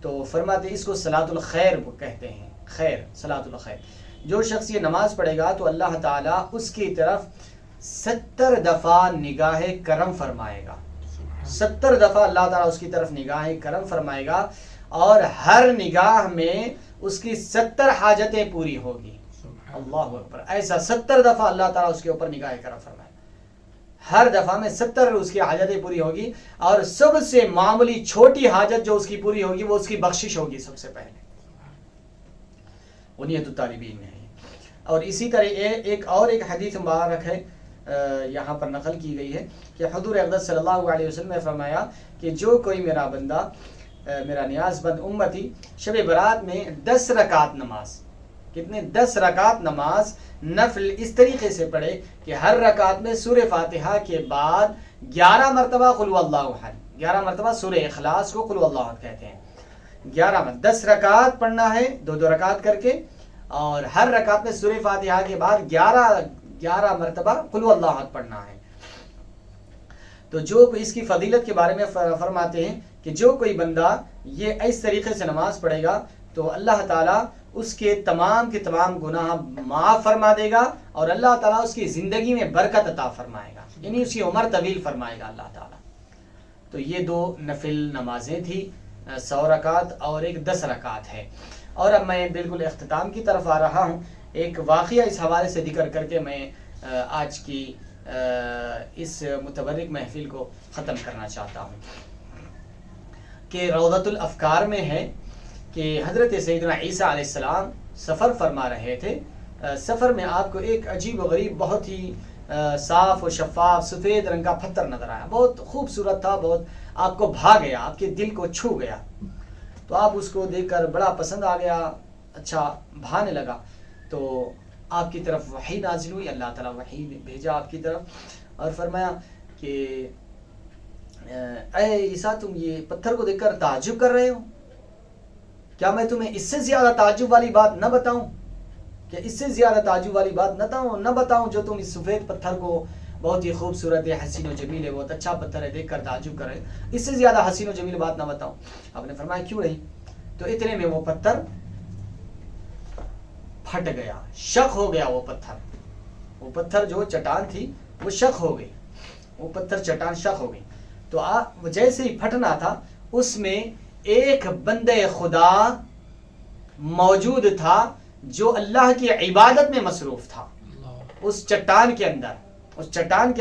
تو فرماتے ہیں اس کو صلاۃ الخیر کہتے ہیں، خیر، صلاۃ الخیر۔ جو شخص یہ نماز پڑھے گا تو اللہ تعالیٰ اس کی طرف 70 دفعہ نگاہ کرم فرمائے گا، 70 دفعہ اللہ تعالیٰ اس کی طرف نگاہ کرم فرمائے گا، اور ہر نگاہ میں اس کی 70 حاجتیں پوری ہوگی۔ اللہ اکبر، ایسا 70 دفعہ اللہ تعالیٰ اس کے اوپر نگاہ کرم فرمائے، ہر دفعہ میں 70 اس کی حاجتیں پوری ہوگی، اور سب سے معمولی چھوٹی حاجت جو اس کی پوری ہوگی وہ اس کی بخشش ہوگی سب سے پہلے۔ غنیۃ الطالبین میں ہے۔ اور اسی طرح ایک حدیث مبارک ہے یہاں پر نقل کی گئی ہے کہ حضور اقدس صلی اللہ علیہ وسلم نے فرمایا کہ جو کوئی میرا بندہ، میرا نیاز بند امتی شب برات میں 10 رکعت نماز، کتنے 10 رکعت نماز نفل اس طریقے سے پڑھے کہ ہر رکعت میں سورہ فاتحہ کے بعد 11 مرتبہ قل اللہ احد، 11 مرتبہ سورہ اخلاص کو قل اللہ احد کہتے ہیں، 10 رکعت پڑھنا ہے، 2 رکعت کر کے، اور ہر رکعت میں سورہ فاتحہ کے بعد 11 مرتبہ قل هو اللہ احد پڑھنا ہے. تو جو اس کی فضیلت کے بارے میں فرماتے ہیں کہ جو کوئی بندہ یہ اس طریقے سے نماز پڑھے گا تو اللہ تعالیٰ اس کے تمام کے تمام گناہ معاف فرما دے گا اور اللہ تعالیٰ اس کی زندگی میں برکت عطا فرمائے گا، یعنی اس کی عمر طویل فرمائے گا اللہ تعالیٰ. تو یہ 2 نفل نمازیں تھی، 100 رکعت اور ایک 10 رکعت ہے. اور اب میں بالکل اختتام کی طرف آ رہا ہوں. ایک واقعہ اس حوالے سے ذکر کر کے میں آج کی اس متبرک محفل کو ختم کرنا چاہتا ہوں کہ روضۃ الافکار میں ہے کہ حضرت سیدنا عیسیٰ علیہ السلام سفر فرما رہے تھے. سفر میں آپ کو ایک عجیب و غریب بہت ہی صاف و شفاف سفید رنگ کا پتھر نظر آیا. بہت خوبصورت تھا، بہت آپ کو بھا گیا، آپ کے دل کو چھو گیا. تو آپ اس کو دیکھ کر بڑا پسند آ گیا، اچھا بھانے لگا. تو آپ کی طرف وحی نازل ہوئی، اللہ تعالیٰ وحی بھیجا آپ کی طرف اور فرمایا کہ اے عیسیٰ تم یہ پتھر کو دیکھ کر تعجب کر رہے ہو، کیا میں تمہیں اس سے زیادہ تعجب والی بات نہ بتاؤں؟ کہ اس سے زیادہ تعجب والی بات نہ بتاؤں جو تم اس سفید پتھر کو بہت ہی خوبصورت ہے، حسین و جمیل ہے، بہت اچھا پتھر ہے، دیکھ کر تعجب کر رہے، اس سے زیادہ حسین و جمیل بات نہ بتاؤں؟ آپ نے فرمایا کیوں نہیں؟ تو اتنے میں وہ پتھر پھٹ گیا، شق ہو گیا. وہ پتھر جو چٹان تھی وہ شق ہو گئی، وہ پتھر چٹان شق ہو گئی. تو جیسے ہی پھٹنا تھا اس میں ایک بندے خدا موجود تھا جو اللہ کی عبادت میں مصروف تھا. اس چٹان کے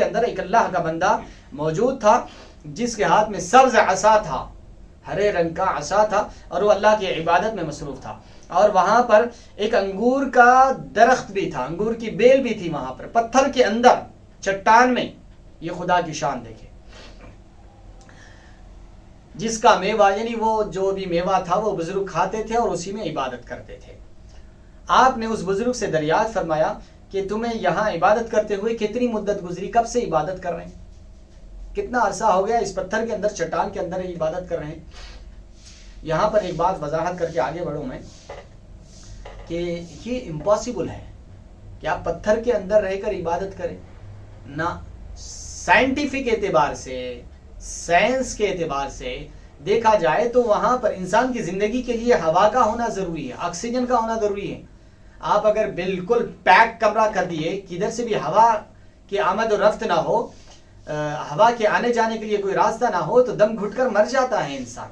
اندر ایک اللہ کا بندہ موجود تھا جس کے ہاتھ میں سبز عصا تھا، ہرے رنگ کا عصا تھا، اور وہ اللہ کی عبادت میں مصروف تھا. اور وہاں پر ایک انگور کا درخت بھی تھا، انگور کی بیل بھی تھی وہاں پر پتھر کے اندر چٹان میں. یہ خدا کی شان دیکھے، جس کا میوہ یعنی وہ جو بھی میوہ تھا وہ بزرگ کھاتے تھے اور اسی میں عبادت کرتے تھے. آپ نے اس بزرگ سے دریافت فرمایا کہ تمہیں یہاں عبادت کرتے ہوئے کتنی مدت گزری، کب سے عبادت کر رہے ہیں، کتنا عرصہ ہو گیا اس پتھر کے اندر چٹان کے اندر عبادت کر رہے ہیں؟ یہاں پر ایک بات وضاحت کر کے آگے بڑھوں میں کہ یہ امپاسبل ہے کہ آپ پتھر کے اندر رہ کر عبادت کریں. نہ سائنٹیفک اعتبار سے، سائنس کے اعتبار سے دیکھا جائے تو وہاں پر انسان کی زندگی کے لیے ہوا کا ہونا ضروری ہے، آکسیجن کا ہونا ضروری ہے. آپ اگر بالکل پیک کمرہ کر دیے، کدھر سے بھی ہوا کی آمد و رفت نہ ہو، ہوا کے آنے جانے کے لیے کوئی راستہ نہ ہو تو دم گھٹ کر مر جاتا ہے انسان.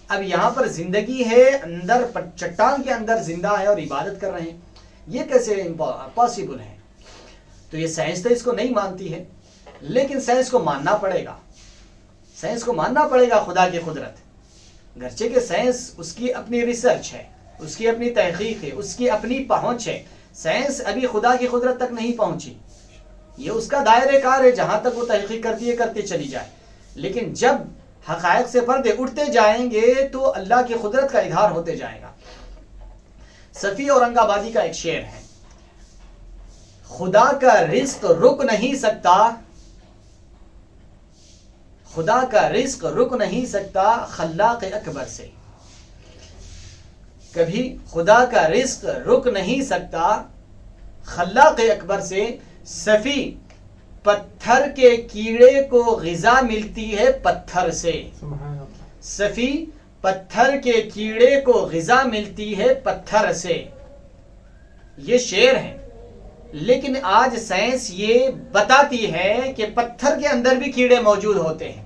اب یہاں پر زندگی ہے، اندر چٹان کے اندر زندہ ہے اور عبادت کر رہے ہیں، یہ کیسے پاسبل ہے؟ تو یہ سائنس تو اس کو نہیں مانتی ہے، لیکن سائنس کو ماننا پڑے گا. سائنس کو ماننا پڑے گا خدا کی قدرت، گرچہ کہ سائنس اس کی اپنی ریسرچ ہے، اس کی اپنی تحقیق ہے، اس کی اپنی پہنچ ہے. سائنس ابھی خدا کی قدرت تک نہیں پہنچی، یہ اس کا دائرہ کار ہے، جہاں تک وہ تحقیق کرتی چلی جائے. لیکن جب حقائق سے پردے اٹھتے جائیں گے تو اللہ کی قدرت کا اظہار ہوتے جائے گا. صفی اورنگ آبادی کا ایک شعر ہے، خدا کا رزق رک نہیں سکتا، خدا کا رزق رک نہیں سکتا خلاق اکبر سے. کبھی خدا کا رزق رک نہیں سکتا خلاق اکبر سے. صفی پتھر کے کیڑے کو غذا ملتی ہے پتھر سے. صفی پتھر کے کیڑے کو غذا ملتی ہے پتھر سے. یہ شعر ہے، لیکن آج سائنس یہ بتاتی ہے کہ پتھر کے اندر بھی کیڑے موجود ہوتے ہیں.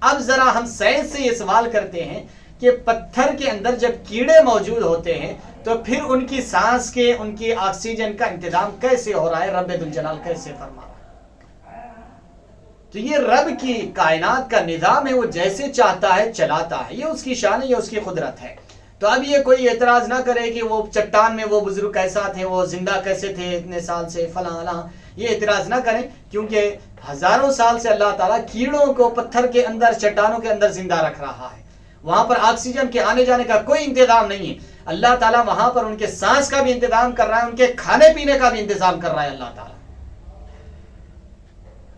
اب ذرا ہم سائنس سے یہ سوال کرتے ہیں کہ پتھر کے اندر جب کیڑے موجود ہوتے ہیں تو پھر ان کی سانس کے، ان کی آکسیجن کا انتظام کیسے ہو رہا ہے؟ رب ذوالجلال کیسے فرما رہا ہے؟ تو یہ رب کی کائنات کا نظام ہے، وہ جیسے چاہتا ہے چلاتا ہے، یہ اس کی شان ہے، یہ اس کی قدرت ہے. تو اب یہ کوئی اعتراض نہ کرے کہ وہ چٹان میں وہ بزرگ کیسا تھے، وہ زندہ کیسے تھے اتنے سال سے، فلاں، یہ اعتراض نہ کریں، کیونکہ ہزاروں سال سے اللہ تعالیٰ کیڑوں کو پتھر کے اندر، چٹانوں کے اندر زندہ رکھ رہا ہے. وہاں پر آکسیجن کے آنے جانے کا کوئی انتظام نہیں ہے. اللہ تعالیٰ وہاں پر ان کے سانس کا بھی انتظام کر رہا ہے، ان کے کھانے پینے کا بھی انتظام کر رہا ہے اللہ تعالیٰ.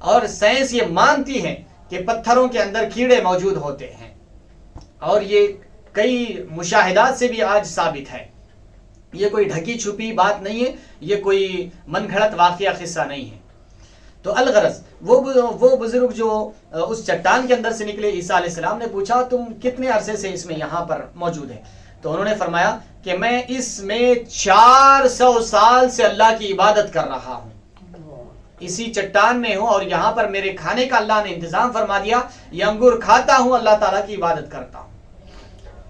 اور سائنس یہ مانتی ہے کہ پتھروں کے اندر کیڑے موجود ہوتے ہیں، اور یہ کئی مشاہدات سے بھی آج ثابت ہے. یہ کوئی ڈھکی چھپی بات نہیں ہے، یہ کوئی من گھڑت واقعہ قصہ نہیں ہے۔ تو الغرض وہ بزرگ جو اس چٹان کے اندر سے نکلے، عیسیٰ علیہ السلام نے پوچھا تم کتنے عرصے سے اس میں یہاں پر موجود ہے؟ تو انہوں نے فرمایا کہ میں اس میں 400 سال سے اللہ کی عبادت کر رہا ہوں، اسی چٹان میں ہوں، اور یہاں پر میرے کھانے کا اللہ نے انتظام فرما دیا، یہ انگور کھاتا ہوں، اللہ تعالیٰ کی عبادت کرتا ہوں۔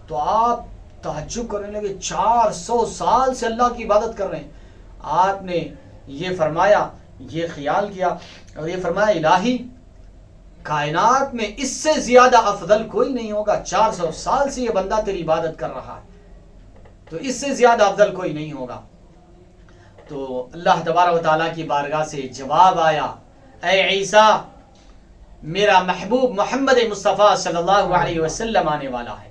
تو آپ تعجب کرنے لگے، 400 سال سے اللہ کی عبادت کر رہے ہیں۔ آپ نے یہ فرمایا، یہ خیال کیا اور یہ فرمایا الہی کائنات میں اس سے زیادہ افضل کوئی نہیں ہوگا، 400 سال سے یہ بندہ تیری عبادت کر رہا ہے، تو اس سے زیادہ افضل کوئی نہیں ہوگا۔ تو اللہ تبارک و تعالیٰ کی بارگاہ سے جواب آیا، اے عیسیٰ میرا محبوب محمد مصطفیٰ صلی اللہ علیہ وسلم آنے والا ہے،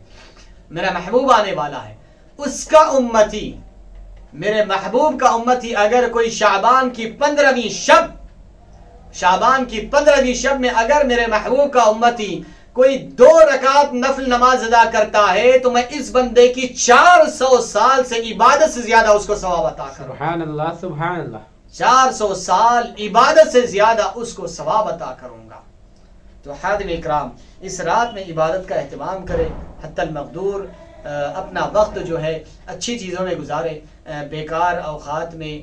میرا محبوب آنے والا ہے، اس کا امتی، میرے محبوب کا امتی اگر کوئی شعبان کی 15ویں شب میں اگر میرے محبوب کا امتی کوئی 2 رکعت نفل نماز ادا کرتا ہے تو میں اس بندے کی 400 سال سے عبادت سے زیادہ اس کو ثواب عطا کروں۔ سبحان اللہ سبحان اللہ، 400 سال عبادت سے زیادہ اس کو ثواب عطا کروں گا۔ تو حاضرین اکرام، اس رات میں عبادت کا اہتمام کرے، حتی المقدور اپنا وقت جو ہے اچھی چیزوں میں گزارے، بیکار اوقات میں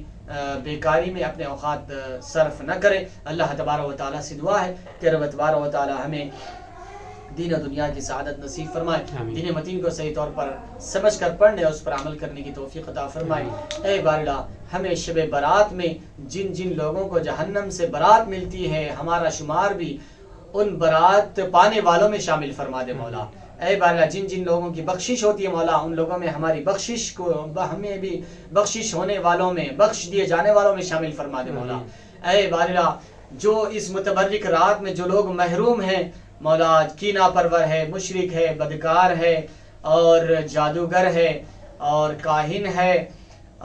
بیکاری میں اپنے اوقات صرف نہ کرے۔ اللہ تبارک و تعالیٰ سے دعا ہے کہ رب تبارک و تعالیٰ ہمیں دین و دنیا کی سعادت نصیب فرمائے، دین متین کو صحیح طور پر سمجھ کر پڑھنے اور اس پر عمل کرنے کی توفیق عطا فرمائے۔ اے بار اللہ، ہمیں شب برات میں جن جن لوگوں کو جہنم سے برات ملتی ہے، ہمارا شمار بھی ان برات پانے والوں میں شامل فرما دے مولا۔ اے بارہ جن جن لوگوں کی بخشش ہوتی ہے مولا، ان لوگوں میں ہماری بخشش کو ہمیں بھی بخشش ہونے والوں میں، بخش دیے جانے والوں میں شامل فرما دے مولا۔ اے بارہ جو اس متبرک رات میں جو لوگ محروم ہیں مولا، کینہ پرور ہے، مشرک ہے، بدکار ہے اور جادوگر ہے اور کاہن ہے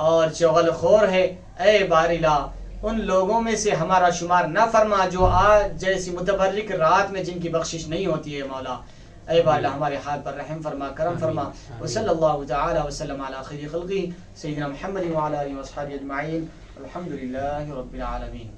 اور چغل خور ہے، اے بارہ ان لوگوں میں سے ہمارا شمار نہ فرما جو آج جیسی متبرک رات میں جن کی بخشش نہیں ہوتی ہے مولا۔ اے با اللہ ہمارے حال پر رحم فرما، کرم فرما۔ وصلی اللہ تعالی وسلم علی خیر خلقہ سیدنا محمد وعلی آلہ وصحبہ اجمعین، الحمدللہ رب العالمین۔